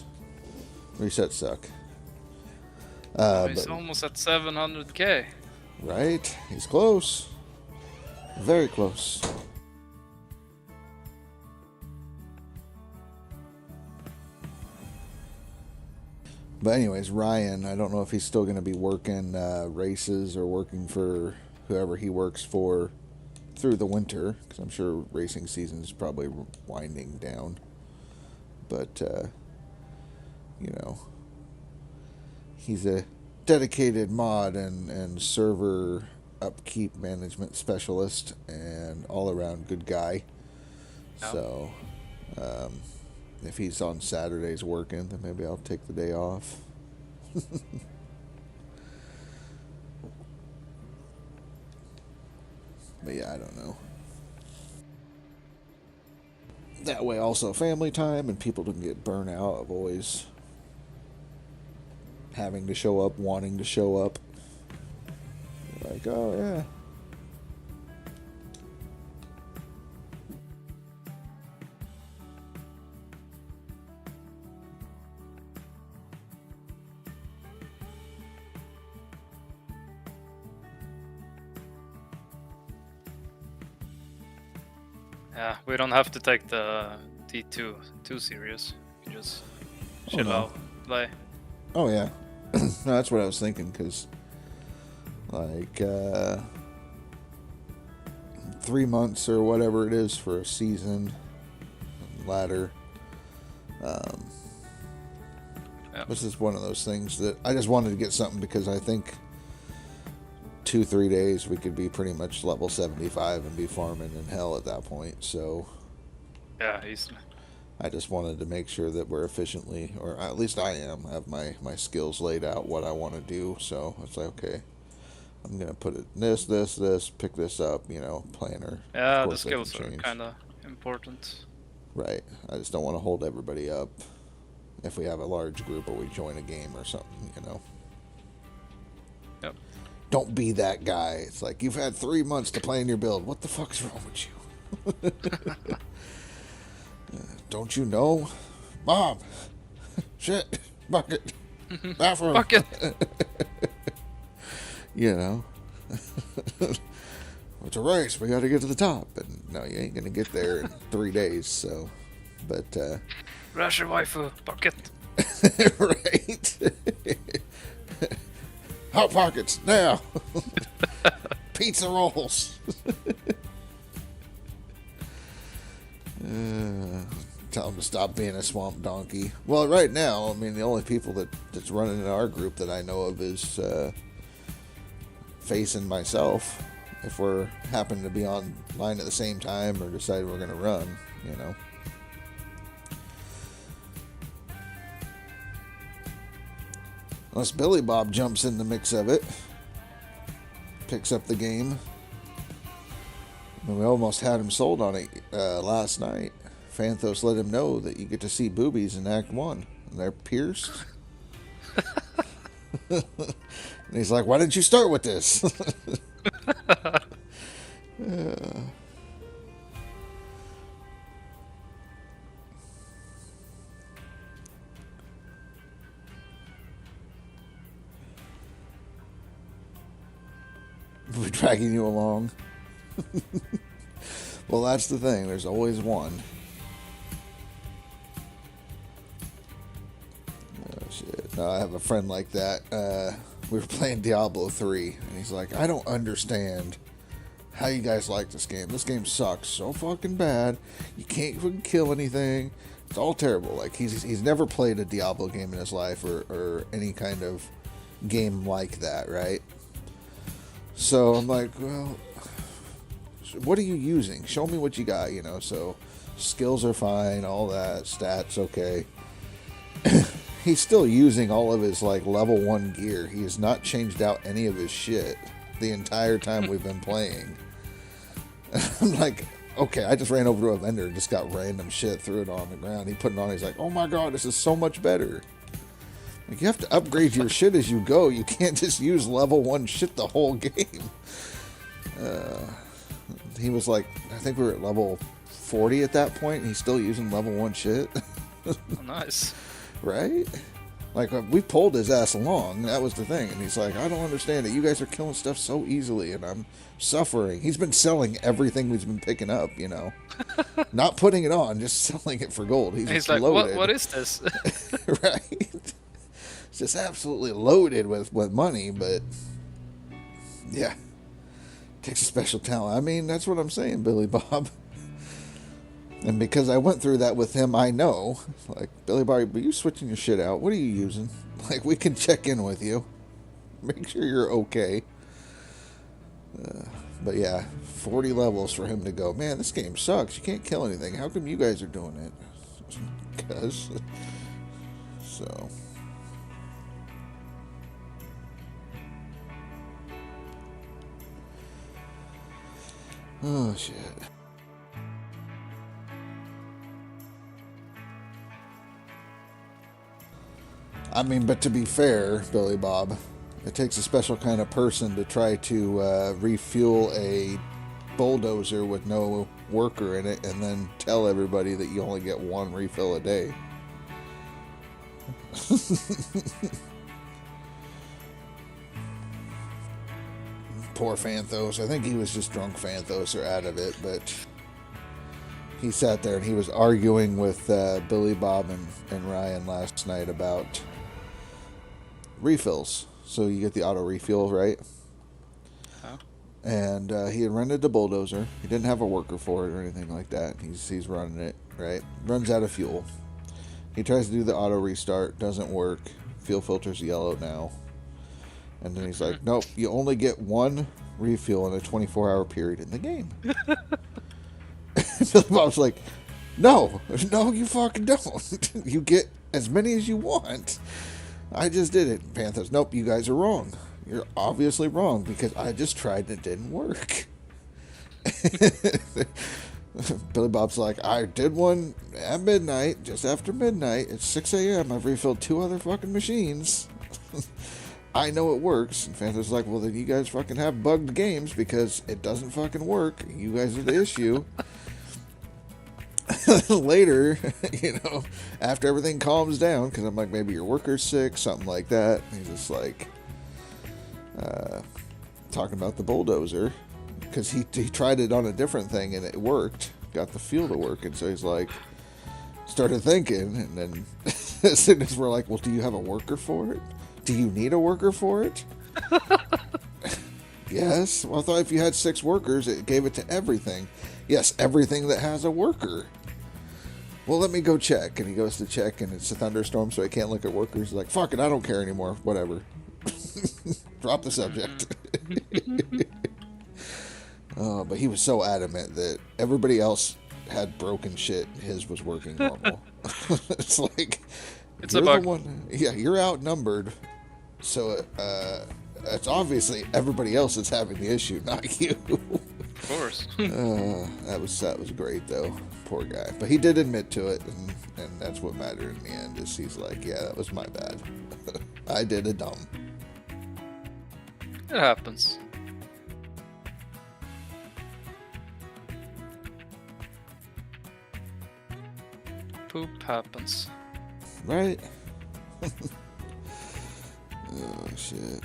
Resets suck. He's almost at 700k. Right? He's close. Very close. But anyways, Ryan, I don't know if he's still going to be working races or working for whoever he works for through the winter, because I'm sure racing season is probably winding down. But, he's a dedicated mod and server upkeep management specialist and all-around good guy. Oh. So, if he's on Saturdays working, then maybe I'll take the day off. But yeah, I don't know. That way also family time and people don't get burnt out of always having to show up, wanting to show up. Like, oh yeah. Yeah, we don't have to take the T2 too serious. You can just chill out, play. Oh yeah. No, that's what I was thinking, because like 3 months or whatever it is for a season ladder. This is one of those things that I just wanted to get something, because I think 2-3 days we could be pretty much level 75 and be farming in hell at that point. So yeah, easily. I just wanted to make sure that we're efficiently, or at least I have my skills laid out, what I want to do. So it's like, okay, I'm going to put it this, pick this up, planner. Yeah, the skills are kind of important. Right. I just don't want to hold everybody up if we have a large group or we join a game or something, Yep. Don't be that guy. It's like, you've had 3 months to plan your build. What the fuck's wrong with you? Don't you know? Mom! Shit! Bucket! Bathroom! Bucket! it's a race. We got to get to the top. And no, you ain't gonna get there in 3 days. So, but Rasher waifu, bucket. right. Hot Pockets now. Pizza rolls. Tell him to stop being a swamp donkey. Well, right now, I mean, the only people that's running in our group that I know of is Face and myself. If we're happen to be online at the same time or decide we're going to run, you know. Unless Billy Bob jumps in the mix of it, picks up the game. I mean, we almost had him sold on it last night. Phanthos let him know that you get to see boobies in Act 1. And they're pierced. And he's like, why didn't you start with this? We're dragging you along. Well, that's the thing. There's always one. Oh, shit. No, I have a friend like that. We were playing Diablo 3, and he's like, I don't understand how you guys like this game. This game sucks so fucking bad. You can't fucking kill anything. It's all terrible. Like, he's never played a Diablo game in his life or any kind of game like that, right? So I'm like, well, what are you using? Show me what you got, you know. So skills are fine, all that, stats okay. He's still using all of his like level 1 gear. He has not changed out any of his shit the entire time we've been playing. I'm like, okay, I just ran over to a vendor and just got random shit, threw it on the ground. He put it on, he's like, oh my god, this is so much better. Like, you have to upgrade your shit as you go. You can't just use level 1 shit the whole game. He was like, I think we were at level 40 at that point, and he's still using level 1 shit. Oh, nice. Right? Like, we pulled his ass along. That was the thing. And he's like, I don't understand it. You guys are killing stuff so easily, and I'm suffering. He's been selling everything we've been picking up, you know. Not putting it on, just selling it for gold. He's like, loaded. what is this? Right? It's just absolutely loaded with money, but yeah. Takes a special talent. I mean, that's what I'm saying, Billy Bob. And because I went through that with him, I know. Like, Billy Bob, are you switching your shit out? What are you using? Like, we can check in with you. Make sure you're okay. But yeah, 40 levels for him to go, man, this game sucks. You can't kill anything. How come you guys are doing it? Because. So. Oh, shit. I mean, but to be fair, Billy Bob, it takes a special kind of person to try to refuel a bulldozer with no worker in it and then tell everybody that you only get 1 refill a day. Poor Phanthos. I think he was just drunk Phanthos or out of it, but he sat there and he was arguing with Billy Bob and Ryan last night about refills. So you get the auto refuel, right? Huh? And he had rented a bulldozer. He didn't have a worker for it or anything like that. He's running it, right? Runs out of fuel. He tries to do the auto restart. Doesn't work. Fuel filter's yellow now. And then he's like, nope, you only get 1 refuel in a 24-hour period in the game. Billy Bob's like, no, you fucking don't. You get as many as you want. I just did it. Panthers, nope, you guys are wrong. You're obviously wrong because I just tried and it didn't work. Billy Bob's like, I did one at midnight, just after midnight. It's 6 a.m. I've refilled 2 other fucking machines. I know it works. And Phantom's like, well, then you guys fucking have bugged games because it doesn't fucking work. You guys are the issue. Later, you know, after everything calms down, because I'm like, maybe your worker's sick, something like that. He's just like, talking about the bulldozer. because he tried it on a different thing and it worked, got the feel to work, and so he's like, started thinking, and then as soon as we're like, well, do you have a worker for it? Do you need a worker for it? Yes. Well, I thought if you had 6 workers, it gave it to everything. Yes, everything that has a worker. Well, let me go check. And he goes to check, and it's a thunderstorm, so he can't look at workers. He's like, fuck it, I don't care anymore. Whatever. Drop the subject. But he was so adamant that everybody else had broken shit. His was working normal. It's like, It's you're a bug. the one. Yeah, you're outnumbered. So it's obviously everybody else is having the issue, not you. Of course. That was great though. Poor guy. But he did admit to it, and that's what mattered in the end. Is he's like, yeah, that was my bad. I did a dumb. It happens. Poop happens. Right? Oh, shit.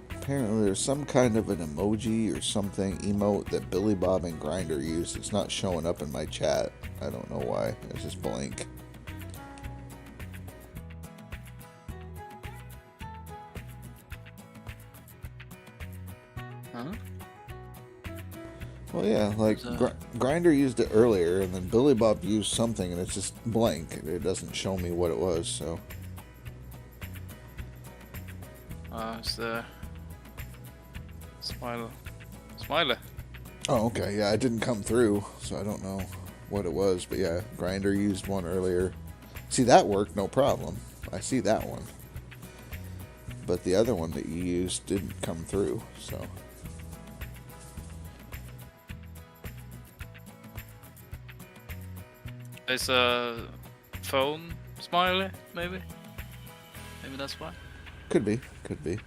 Apparently there's some kind of an emoji or something, emote, that Billy Bob and Grinder used. It's not showing up in my chat. I don't know why. It's just blank. Huh? Well, yeah, like Grinder used it earlier, and then Billy Bob used something, and it's just blank. It doesn't show me what it was, so. It's the smiley. Oh, okay, yeah, it didn't come through, so I don't know what it was, but yeah, Grinder used one earlier. See, that worked, no problem. I see that one. But the other one that you used didn't come through, so. It's a phone smiley, maybe. Maybe that's why. Could be, could be.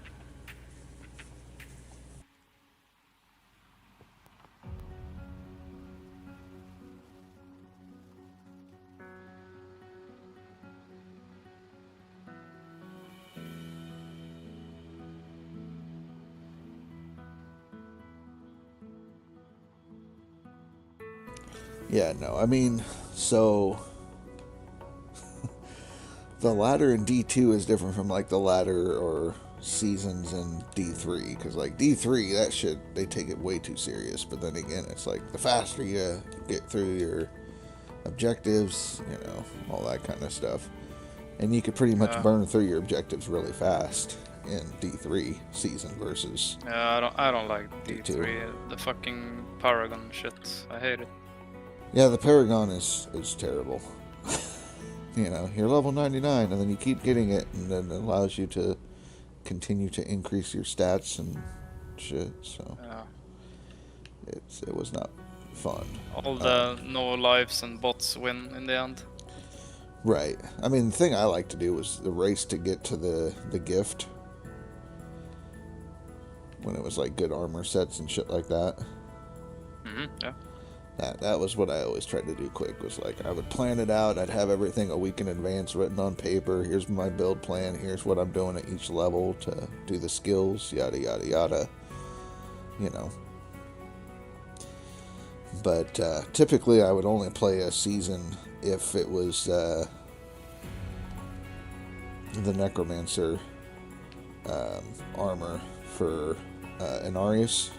Yeah, no, I mean, so the ladder in D2 is different from like the ladder or seasons in D3, because like D3, that shit, they take it way too serious, but then again, it's like the faster you get through your objectives, you know, all that kind of stuff, and you could pretty much burn through your objectives really fast in D3 season versus I don't like D3. The fucking Paragon shit. I hate it. Yeah, the Paragon is terrible. You know, you're level 99, and then you keep getting it, and then it allows you to continue to increase your stats and shit, so it was not fun. All the no lives and bots win in the end. Right. I mean, the thing I like to do was the race to get to the gift. When it was like good armor sets and shit like that. Yeah. That was what I always tried to do quick, was like I would plan it out, I'd have everything a week in advance written on paper, here's my build plan, here's what I'm doing at each level to do the skills, yada yada yada, you know. But typically I would only play a season if it was the Necromancer armor for Inarius.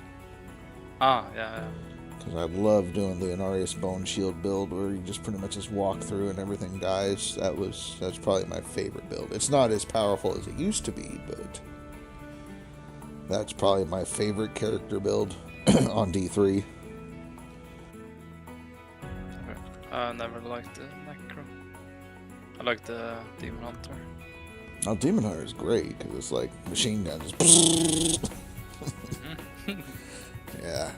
Yeah. Because I love doing the Inarius Bone Shield build where you just pretty much just walk through and everything dies. That's probably my favorite build. It's not as powerful as it used to be, but that's probably my favorite character build on D3. I never liked the Necro. I like the Demon Hunter. Now, Demon Hunter is great because it's like machine guns. Yeah.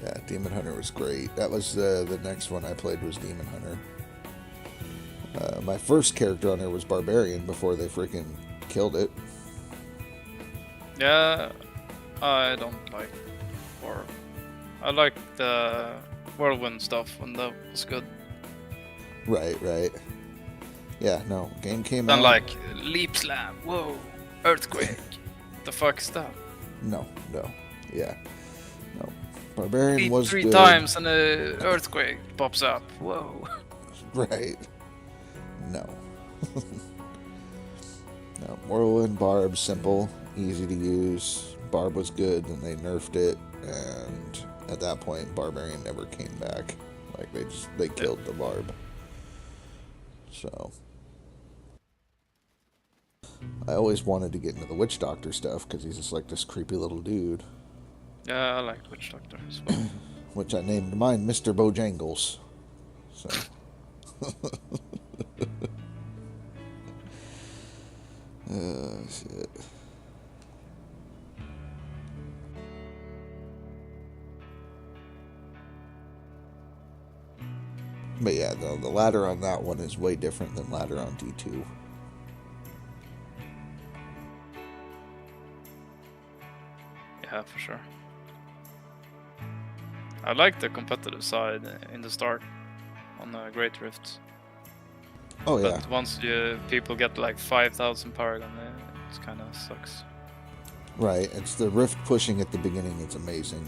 Yeah, Demon Hunter was great. That was the next one I played was Demon Hunter. My first character on there was Barbarian before they freaking killed it. Yeah, I don't like war. I like the whirlwind stuff when that was good. Right. Yeah, no, game came Then out. like leap slam, whoa, earthquake. The fuck is that? No. Yeah. No. Barbarian Eat was 3 good. times and a earthquake pops up. Whoa. Right. No. No. Whirlwind, Barb, simple, easy to use. Barb was good, and they nerfed it, and at that point, Barbarian never came back. Like, they killed the Barb. So, I always wanted to get into the Witch Doctor stuff, because he's just like this creepy little dude. Yeah, I like Witch Doctor as well. Which I named mine Mr. Bojangles. So. Shit. But yeah, the ladder on that one is way different than ladder on D2. Yeah, for sure. I like the competitive side in the start on the Great Rifts. Oh yeah. But once people get like 5,000 Paragon, it kind of sucks. Right, it's the rift pushing at the beginning. It's amazing.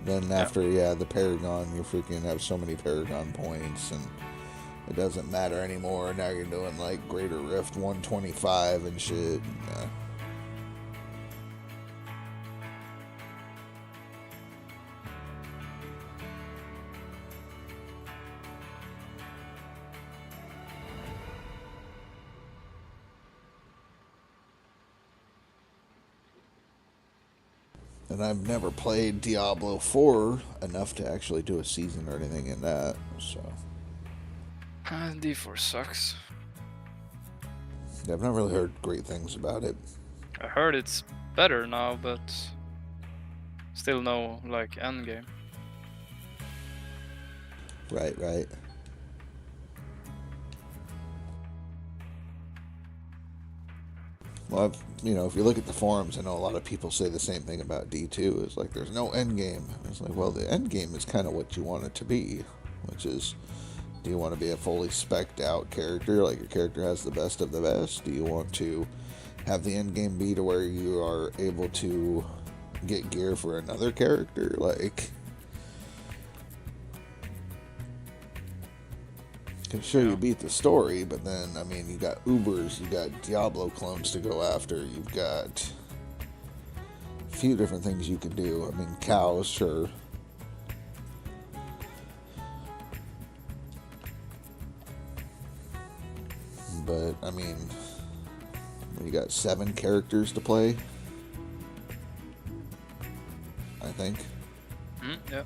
Then after, the Paragon, you freaking have so many Paragon points, and it doesn't matter anymore. Now you're doing like Greater Rift 125 and shit. And I've never played Diablo 4 enough to actually do a season or anything in that, so. D4 sucks. Yeah, I've not really heard great things about it. I heard it's better now, but still no like end game. Right. Well, if you look at the forums, I know a lot of people say the same thing about D2. It's like, there's no end game. It's like, well, the end game is kind of what you want it to be, which is, do you want to be a fully spec'd out character, like your character has the best of the best? Do you want to have the end game be to where you are able to get gear for another character? Like, sure, you beat the story, but then, I mean, you got Ubers, you got Diablo clones to go after, you've got a few different things you can do. I mean, cows, sure. But, I mean, you got 7 characters to play, I think. Yeah.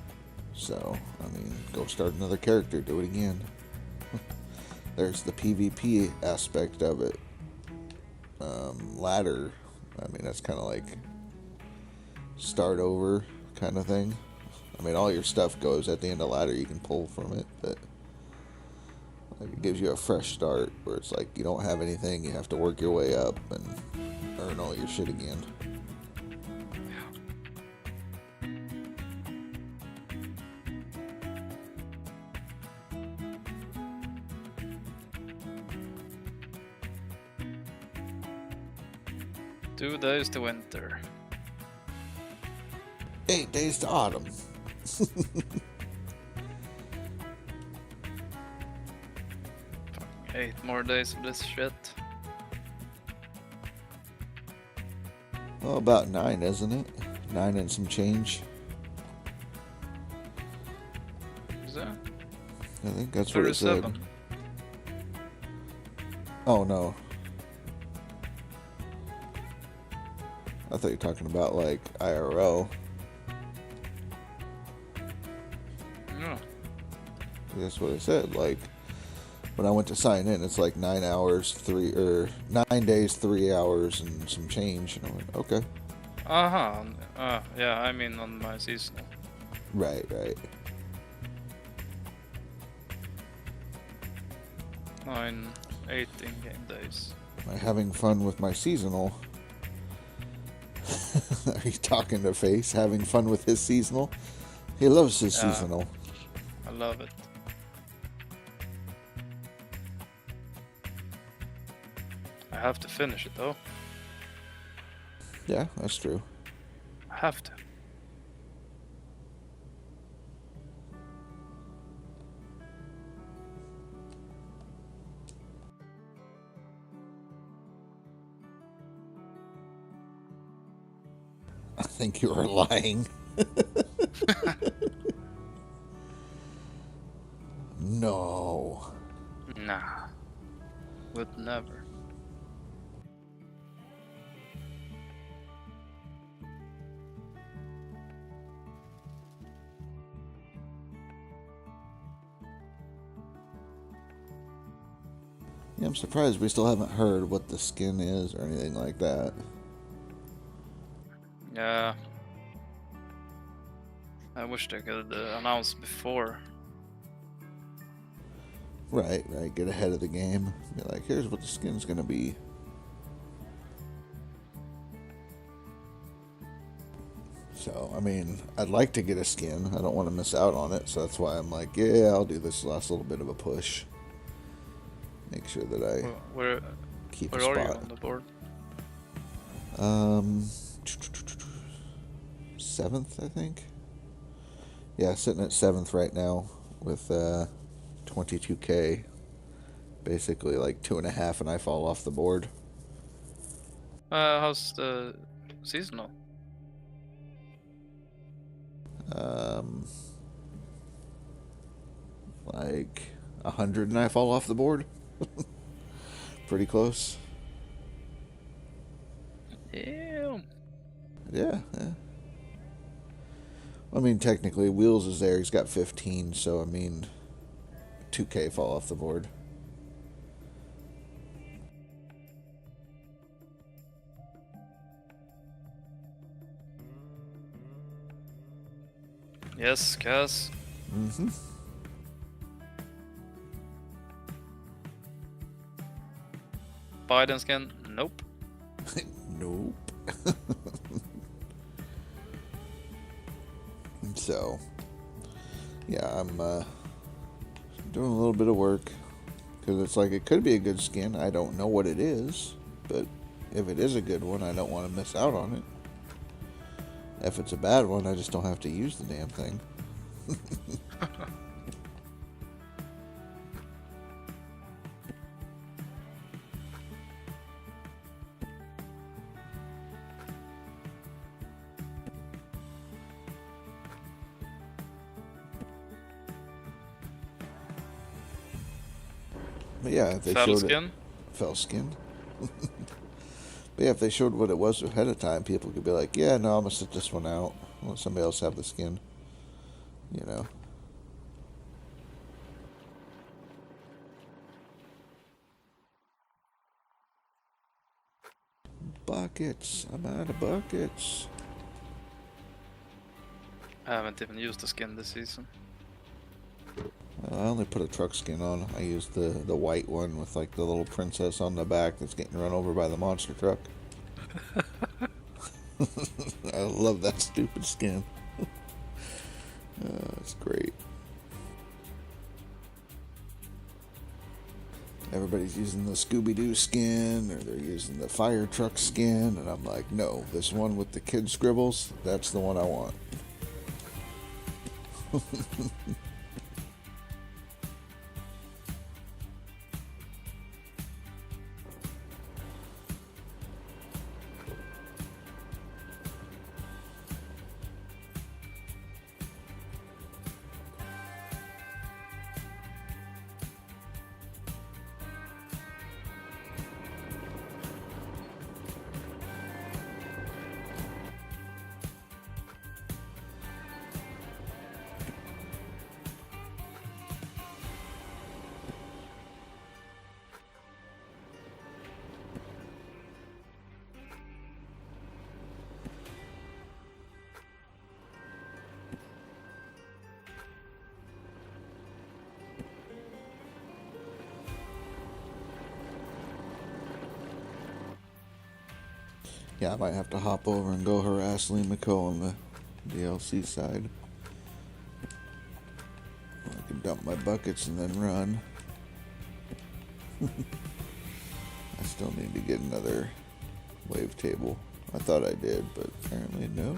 So, I mean, go start another character, do it again. There's the PvP aspect of it. Ladder, I mean, that's kind of like start over kind of thing. I mean, all your stuff goes at the end of ladder, you can pull from it, but like, it gives you a fresh start where it's like you don't have anything, you have to work your way up and earn all your shit again. Two days to winter. 8 days to autumn. 8 more days of this shit. Well, about 9, isn't it? 9 and some change. Is that? I think that's what it said. 37. Oh, no. I thought you were talking about, like, IRL. No. That's what it said. Like, when I went to sign in, it's like 9 days, 3 hours, and some change. And I went, okay. Yeah, I mean on my seasonal. Right. 9, 8 in-game days. Am I having fun with my seasonal? Are you talking to Face? Having fun with his seasonal? He loves his seasonal. I love it. I have to finish it though. Yeah, that's true. have to. I think you are lying. No. Nah. Would never. Yeah, I'm surprised we still haven't heard what the skin is or anything like that. Yeah. I wish they could announce before. Right. Get ahead of the game. Be like, here's what the skin's gonna be. So, I mean, I'd like to get a skin. I don't want to miss out on it. So that's why I'm like, yeah, I'll do this last little bit of a push. Make sure that I Where keep a are you spot. on the board? 7th, I think. Yeah, sitting at 7th right now with 22k. Basically like 2.5 and I fall off the board. How's the seasonal? Like 100 and I fall off the board. Pretty close. Damn. Yeah. I mean, technically, Wheels is there. He's got 15, so I mean, 2k fall off the board. Yes, Cass. Mm-hmm. Biden skin? Nope. Nope. So, yeah, I'm doing a little bit of work because it's like it could be a good skin. I don't know what it is, but if it is a good one, I don't want to miss out on it. If it's a bad one, I just don't have to use the damn thing. But yeah, if they Fell showed skin? it, fell skin. But yeah, if they showed what it was ahead of time, people could be like, "Yeah, no, I'm gonna sit this one out. Let somebody else have the skin." You know. Buckets. I'm out of buckets. I haven't even used the skin this season. I only put a truck skin on. I used the white one with like the little princess on the back that's getting run over by the monster truck. I love that stupid skin. It's great. Everybody's using the Scooby-Doo skin, or they're using the fire truck skin, and I'm like, no, this one with the kid scribbles, that's the one I want. Yeah, I might have to hop over and go harass Lee McCoy on the DLC side. I can dump my buckets and then run. I still need to get another wave table. I thought I did, but apparently no.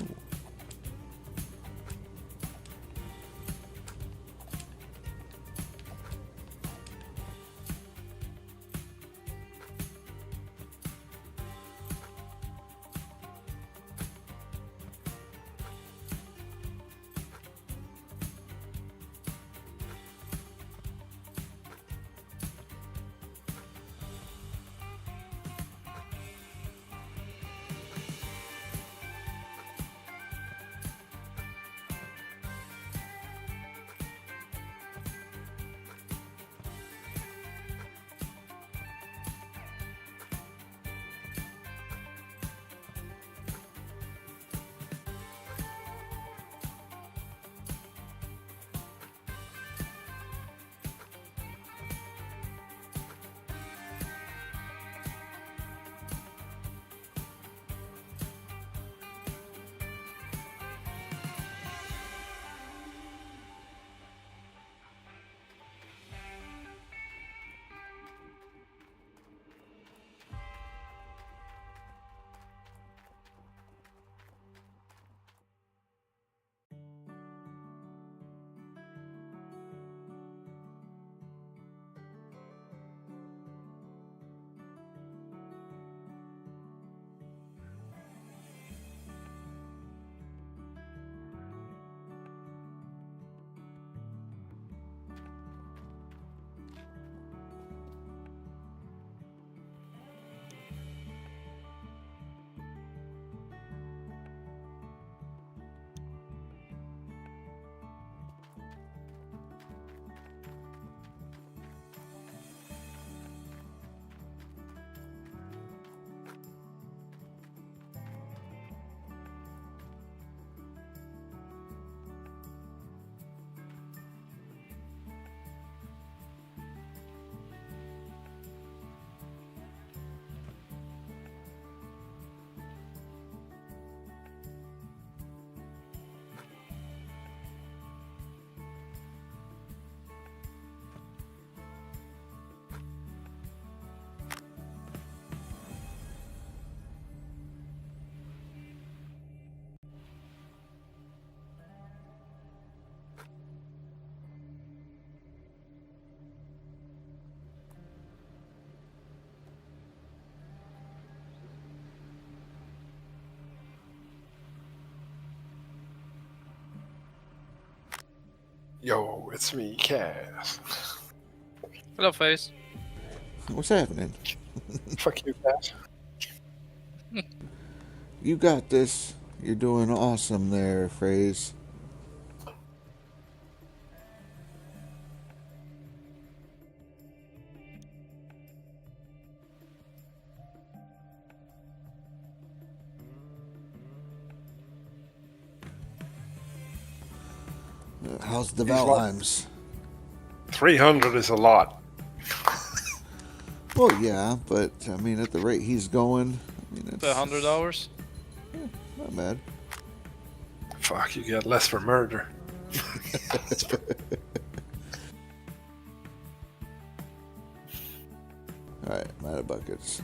Yo, it's me, Cass. Hello, face. What's happening? Fuck you, Cass. You got this. You're doing awesome there, Phrase. How's the Valheims? 300 is a lot. Well, yeah, but I mean, at the rate he's going, I mean, it's The 100 hours. not bad. Fuck, you get less for murder. Alright, I'm out of buckets.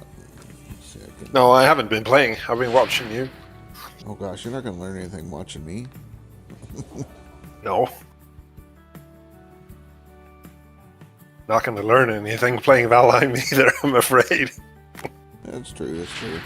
See, I can... No, I haven't been playing. I've been watching you. Oh gosh, you're not gonna learn anything watching me. No. Not going to learn anything playing Valheim either, I'm afraid. That's true, that's true.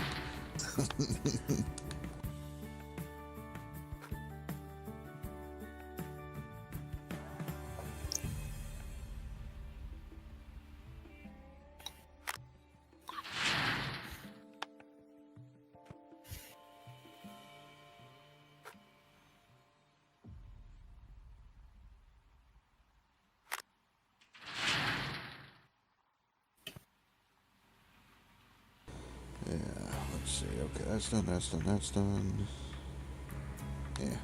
Yeah, let's see. Okay, that's done, that's done, that's done. Yeah.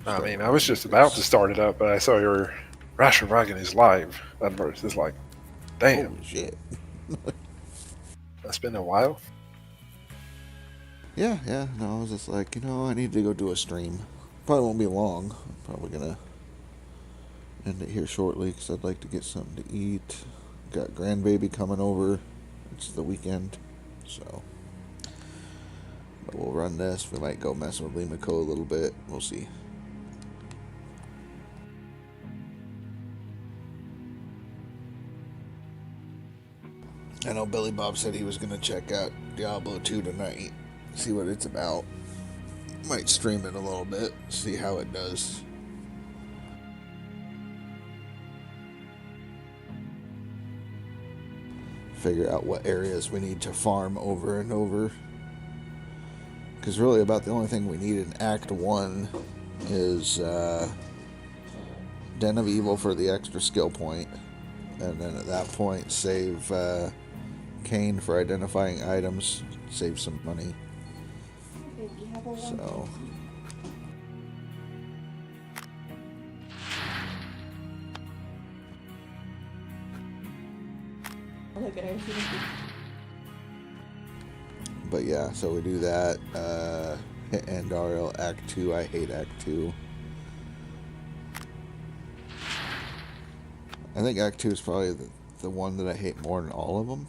I mean, I was just about to start it up, but I saw your RasherWagon is live advert. It's like, damn. Holy shit. That's been a while. Yeah, no, I was just like, I need to go do a stream. Probably won't be long. I'm probably gonna end it here shortly because I'd like to get something to eat. Got grandbaby coming over. It's the weekend, so. But we'll run this. We might go mess with Limako a little bit. We'll see. I know Billy Bob said he was going to check out Diablo 2 tonight. See what it's about. Might stream it a little bit. See how it does. Figure out what areas we need to farm over and over. Because really about the only thing we need in Act 1 is Den of Evil for the extra skill point. And then at that point save Kane for identifying items. Save some money. So... But yeah, so we do that. Hit Andariel, Act 2. I hate Act 2. I think Act 2 is probably the one that I hate more than all of them.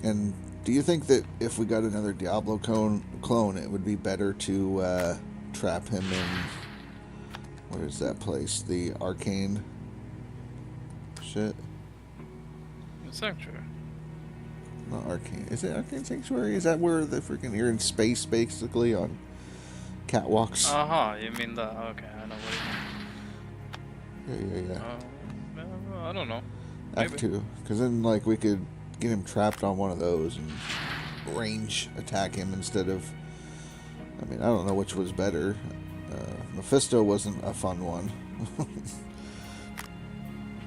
And do you think that if we got another Diablo clone, it would be better to trap him in... What is that place? The Arcane shit? Sanctuary. Not Arcane. Is it Arcane Sanctuary? Is that where the freaking... You're in space, basically, on catwalks? You mean the... Okay, I know what you mean. Yeah. I don't know. Act 2. Because then, like, we could get him trapped on one of those and range attack him instead of... I mean, I don't know which was better. Mephisto wasn't a fun one.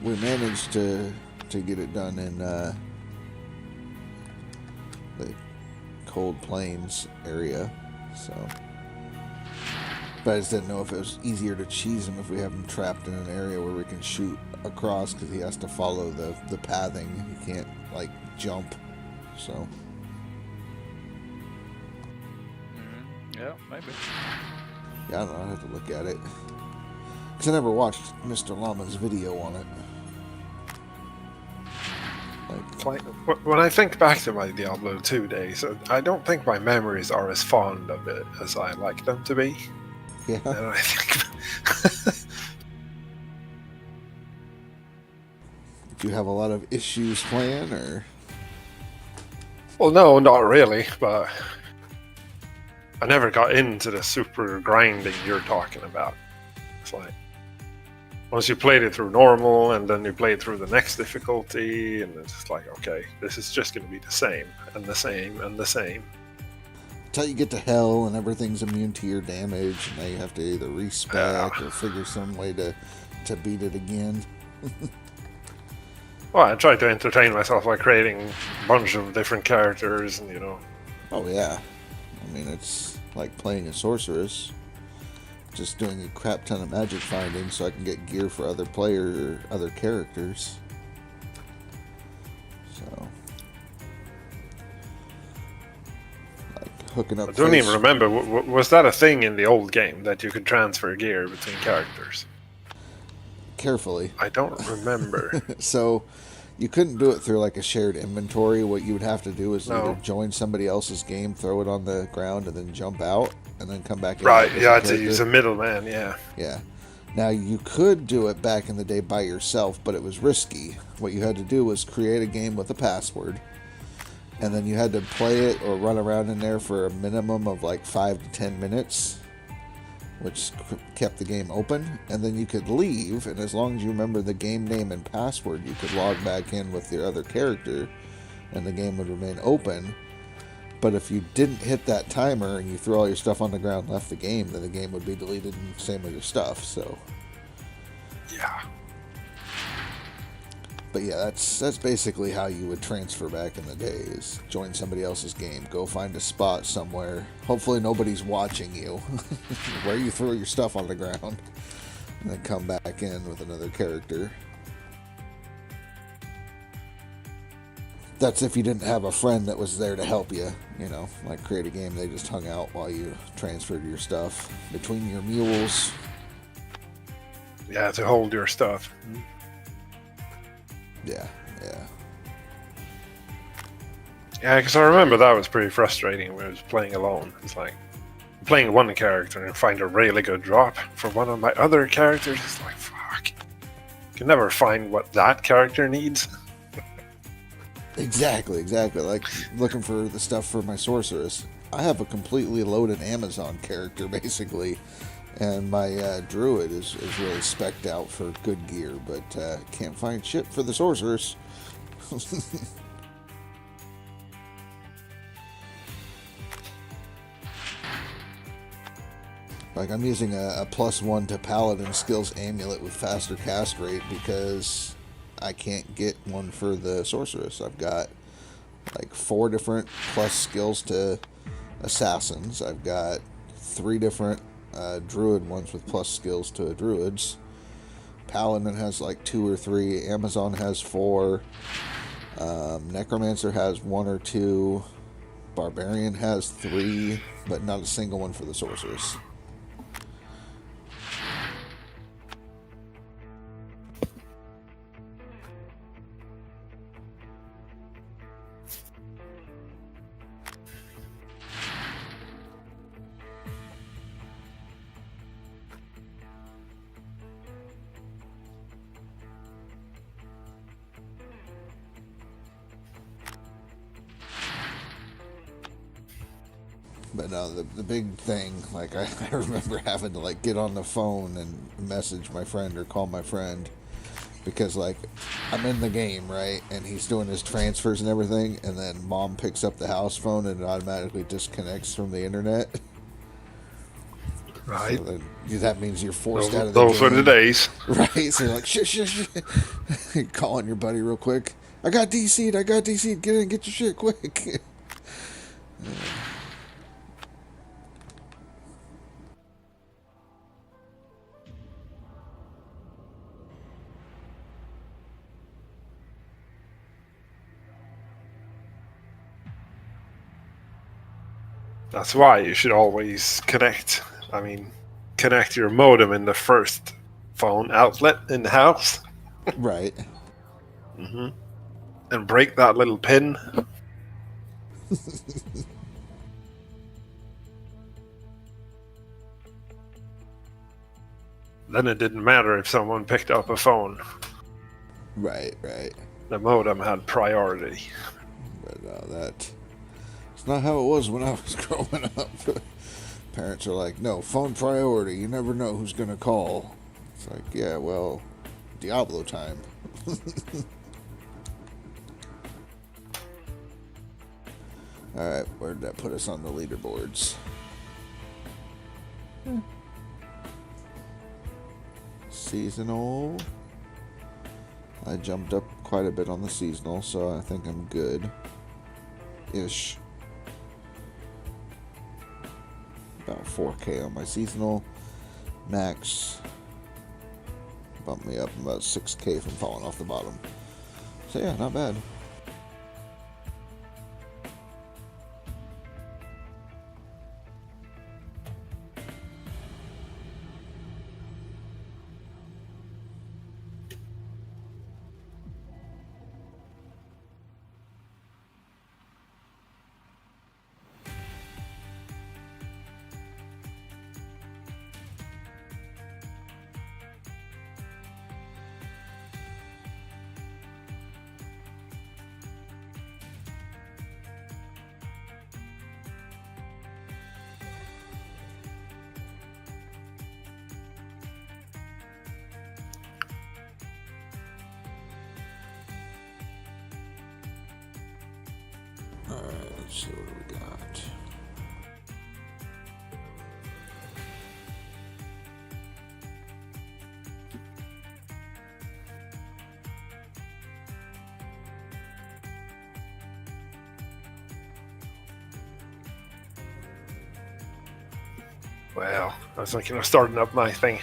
We managed to get it done in the Cold Plains area, so. But I just didn't know if it was easier to cheese him if we have him trapped in an area where we can shoot across, because he has to follow the pathing. He can't, like, jump, so. Yeah, maybe. Yeah, I don't know, I'll have to look at it. Because I never watched Mr. Llama's video on it. Like, when I think back to my Diablo 2 days, I don't think my memories are as fond of it as I like them to be. Yeah. And I think... Do you have a lot of issues playing, or? Well, no, not really, but I never got into the super grinding you're talking about. It's like, once you played it through normal, and then you play it through the next difficulty, and it's like, okay, this is just going to be the same, and the same, and the same. Until you get to hell and everything's immune to your damage, and now you have to either respec or figure some way to beat it again. Well, I tried to entertain myself by creating a bunch of different characters, and Oh yeah, I mean it's like playing a sorceress, just doing a crap ton of magic finding so I can get gear for other other characters. So, like hooking up. I don't even remember. Was that a thing in the old game that you could transfer gear between characters? Carefully. I don't remember. So, you couldn't do it through like a shared inventory. What you would have to do is either join somebody else's game, throw it on the ground, and then jump out, and then come back in. Right, yeah, to use a middleman, yeah. Yeah. Now, you could do it back in the day by yourself, but it was risky. What you had to do was create a game with a password, and then you had to play it or run around in there for a minimum of like 5 to 10 minutes, which kept the game open, and then you could leave, and as long as you remember the game name and password, you could log back in with your other character, and the game would remain open. But if you didn't hit that timer and you threw all your stuff on the ground and left the game, then the game would be deleted, and same with your stuff, so... Yeah. But yeah, that's basically how you would transfer back in the day, is join somebody else's game, go find a spot somewhere, hopefully nobody's watching you, where you throw your stuff on the ground, and then come back in with another character. That's if you didn't have a friend that was there to help you, like create a game, they just hung out while you transferred your stuff between your mules. Yeah, to hold your stuff. Yeah. Yeah, because I remember that was pretty frustrating when I was playing alone. It's like, playing one character and find a really good drop for one of my other characters. It's like, fuck. You can never find what that character needs. Exactly. Like looking for the stuff for my sorceress. I have a completely loaded Amazon character, basically. And my druid is really specced out for good gear, but can't find shit for the sorcerers. Like, I'm using a +1 to paladin skills amulet with faster cast rate because I can't get one for the sorceress. I've got like 4 different plus skills to assassins. I've got 3 different druid ones with plus skills to druids. Paladin has like 2 or 3. Amazon has 4. Necromancer has 1 or 2. Barbarian has 3, but not a single one for the sorceress. But no, the big thing, like, I remember having to, like, get on the phone and message my friend or call my friend because, like, I'm in the game, right, and he's doing his transfers and everything, and then Mom picks up the house phone and it automatically disconnects from the internet. Right. So then, that means you're forced out of the Those game. were the days. Right, so you're like, shit. Calling your buddy real quick. I got DC'd, get in, get your shit quick. That's why you should always connect your modem in the first phone outlet in the house. Right. Mm-hmm. And break that little pin. Then it didn't matter if someone picked up a phone. Right, right. The modem had priority. But that's not how it was when I was growing up. Parents are like, no, phone priority. You never know who's going to call. It's like, yeah, well, Diablo time. Alright, where did that put us on the leaderboards? Seasonal. I jumped up quite a bit on the seasonal, so I think I'm good. Ish. About 4K on my seasonal. Max bumped me up about 6K from falling off the bottom. So yeah, not bad. Alright, let's see what we got. Well, I was thinking of starting up my thing.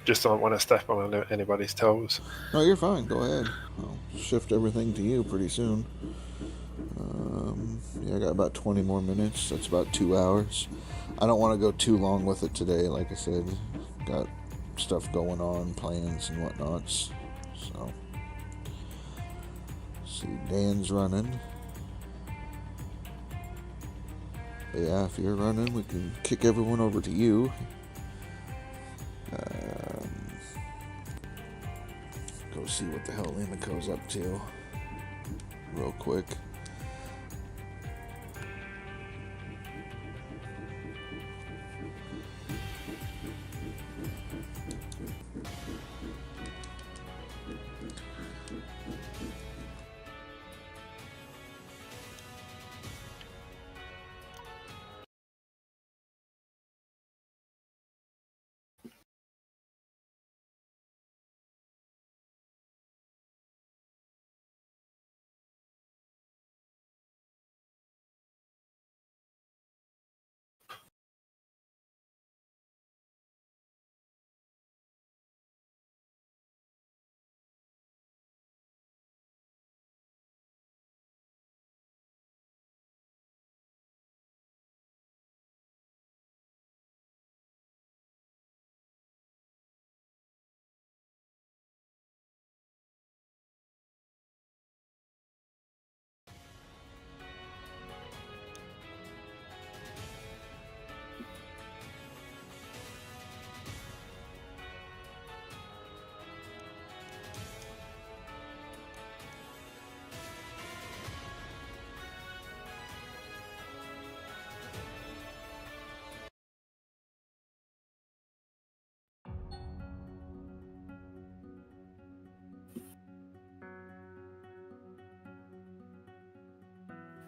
Just don't want to step on anybody's toes. No, you're fine. Go ahead. I'll shift everything to you pretty soon. Yeah, I got about 20 more minutes. That's about 2 hours. I don't want to go too long with it today. Like I said, got stuff going on, plans and whatnots. So, see, Dan's running. But yeah, if you're running, we can kick everyone over to you. Go see what the hell Limico's up to real quick.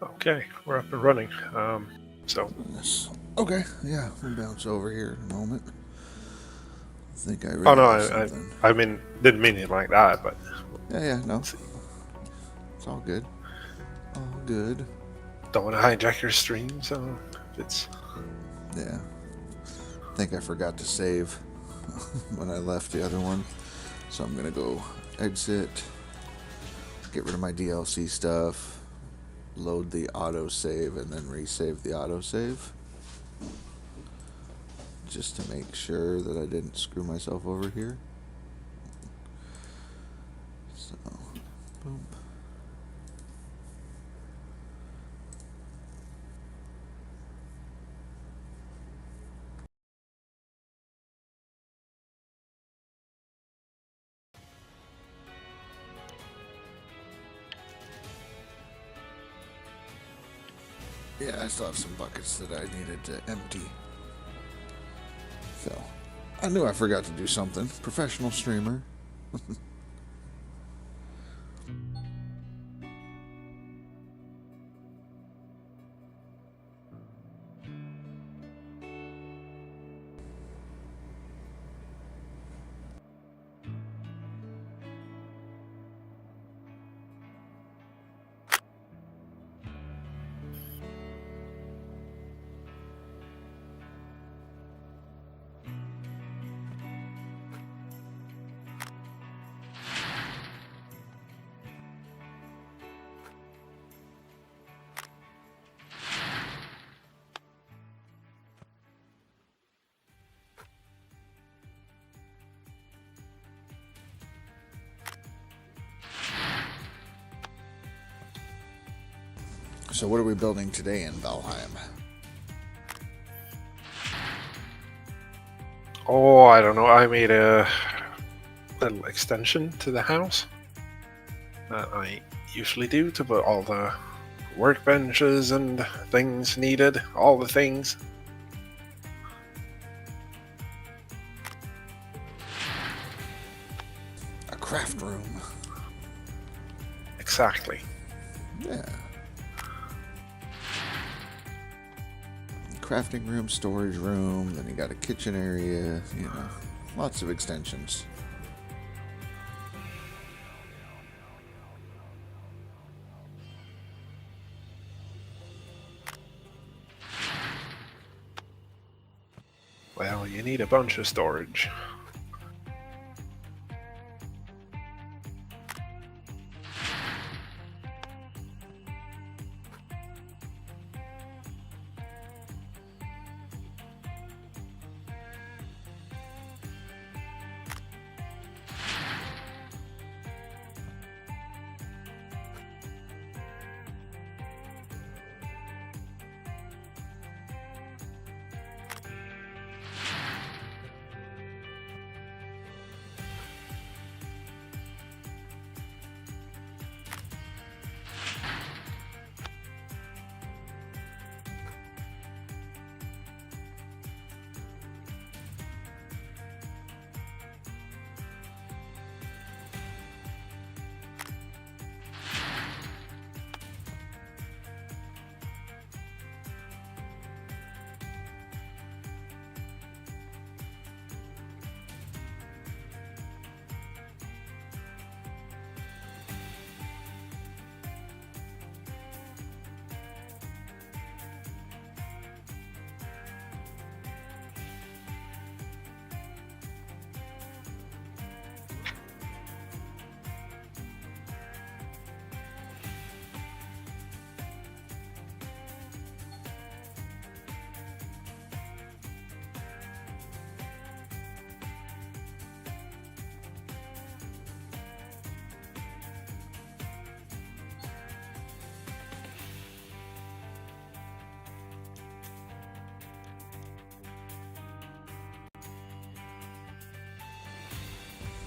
Okay, we're up and running. So Yes. Okay, yeah, we'll bounce over here in a moment. I think I oh no, realized something. I mean, didn't mean it like that, but Yeah, no. It's all good. All good. don't want to hijack your stream, so it's Yeah. I think I forgot to save when I left the other one. So I'm gonna go exit, get rid of my DLC stuff, load the autosave, and then resave the autosave. Just to make sure that I didn't screw myself over here. So, boom. Yeah, I still have some buckets that I needed to empty. So, I knew I forgot to do something. Professional streamer. So what are we building today in Valheim? Oh, I don't know. I made a little extension to the house that I usually do to put all the workbenches and things needed, all the things. A craft room. Exactly. Yeah. Crafting room, storage room, then you got a kitchen area, you know, lots of extensions. Well, you need a bunch of storage.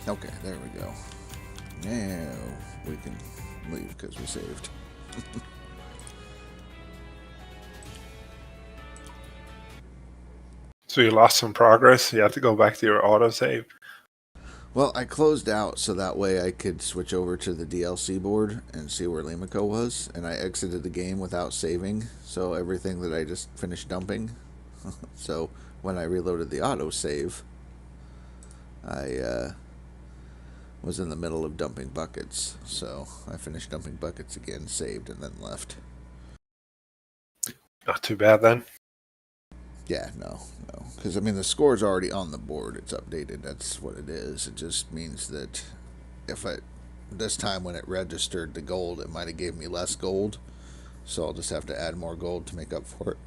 Okay, there we go. Now we can leave because we saved. So you lost some progress. You have to go back to your autosave. Well, I closed out so that way I could switch over to the DLC board and see where Limiko was, and I exited the game without saving, so everything that I just finished dumping. So when I reloaded the autosave, I was in the middle of dumping buckets, so I finished dumping buckets again, saved, and then left. Not too bad then. Yeah, no. Because, I mean, the score's already on the board. It's updated. That's what it is. It just means that if this time when it registered the gold, it might have gave me less gold. So I'll just have to add more gold to make up for it.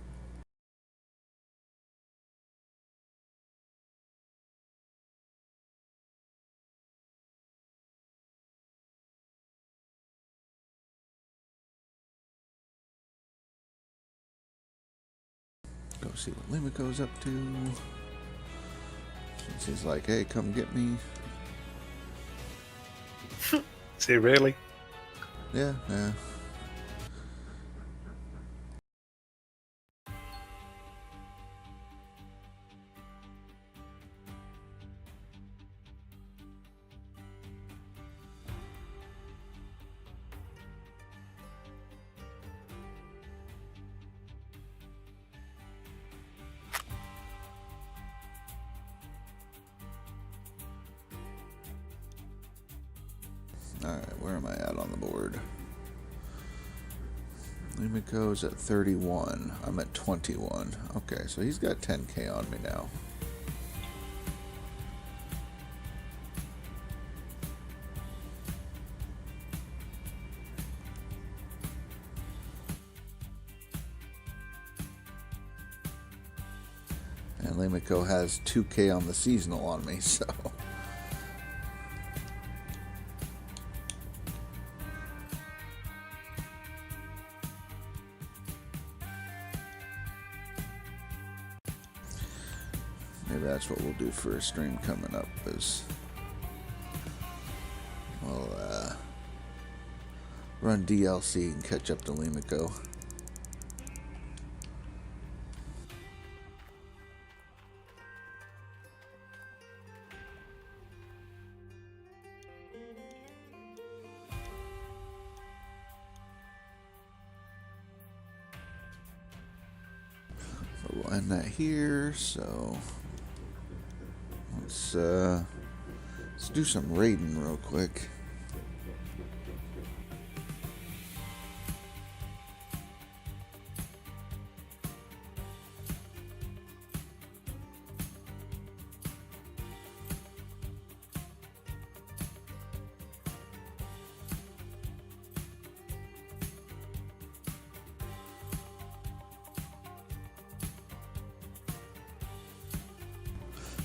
Go see what Limiko's up to. Since he's like, hey, come get me. See, really? Yeah. Alright, where am I at on the board? Limiko's at 31. I'm at 21. Okay, so he's got 10k on me now. And Limiko has 2k on the seasonal on me, so... maybe that's what we'll do for a stream coming up, is we'll run DLC and catch up to Limiko. So we'll end that here, so let's do some raiding real quick.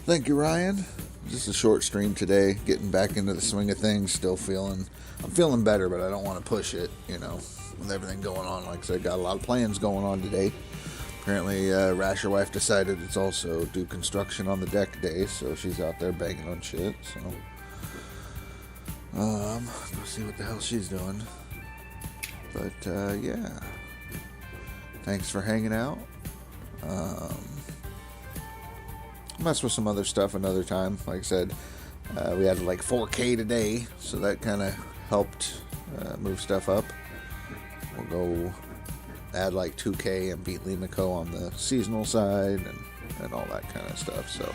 Thank you, Ryan. Just a short stream today, getting back into the swing of things. I'm feeling better, but I don't want to push it, you know, with everything going on. Like I said, got a lot of plans going on today. Apparently, Rasher wife decided it's also do construction on the deck day, so she's out there banging on shit. So, go see what the hell she's doing. But yeah, thanks for hanging out. Mess with some other stuff another time. Like I said, we had like 4k today, so that kind of helped move stuff up. We'll go add like 2k and beat Limiko on the seasonal side and all that kind of stuff. So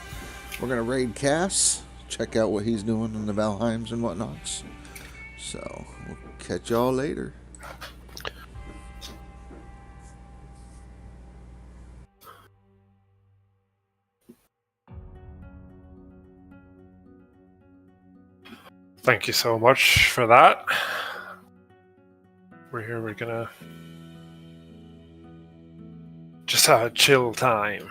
we're gonna raid Cass, check out what he's doing in the Valheims and whatnots. So we'll catch y'all later. Thank you so much for that. We're gonna just have a chill time.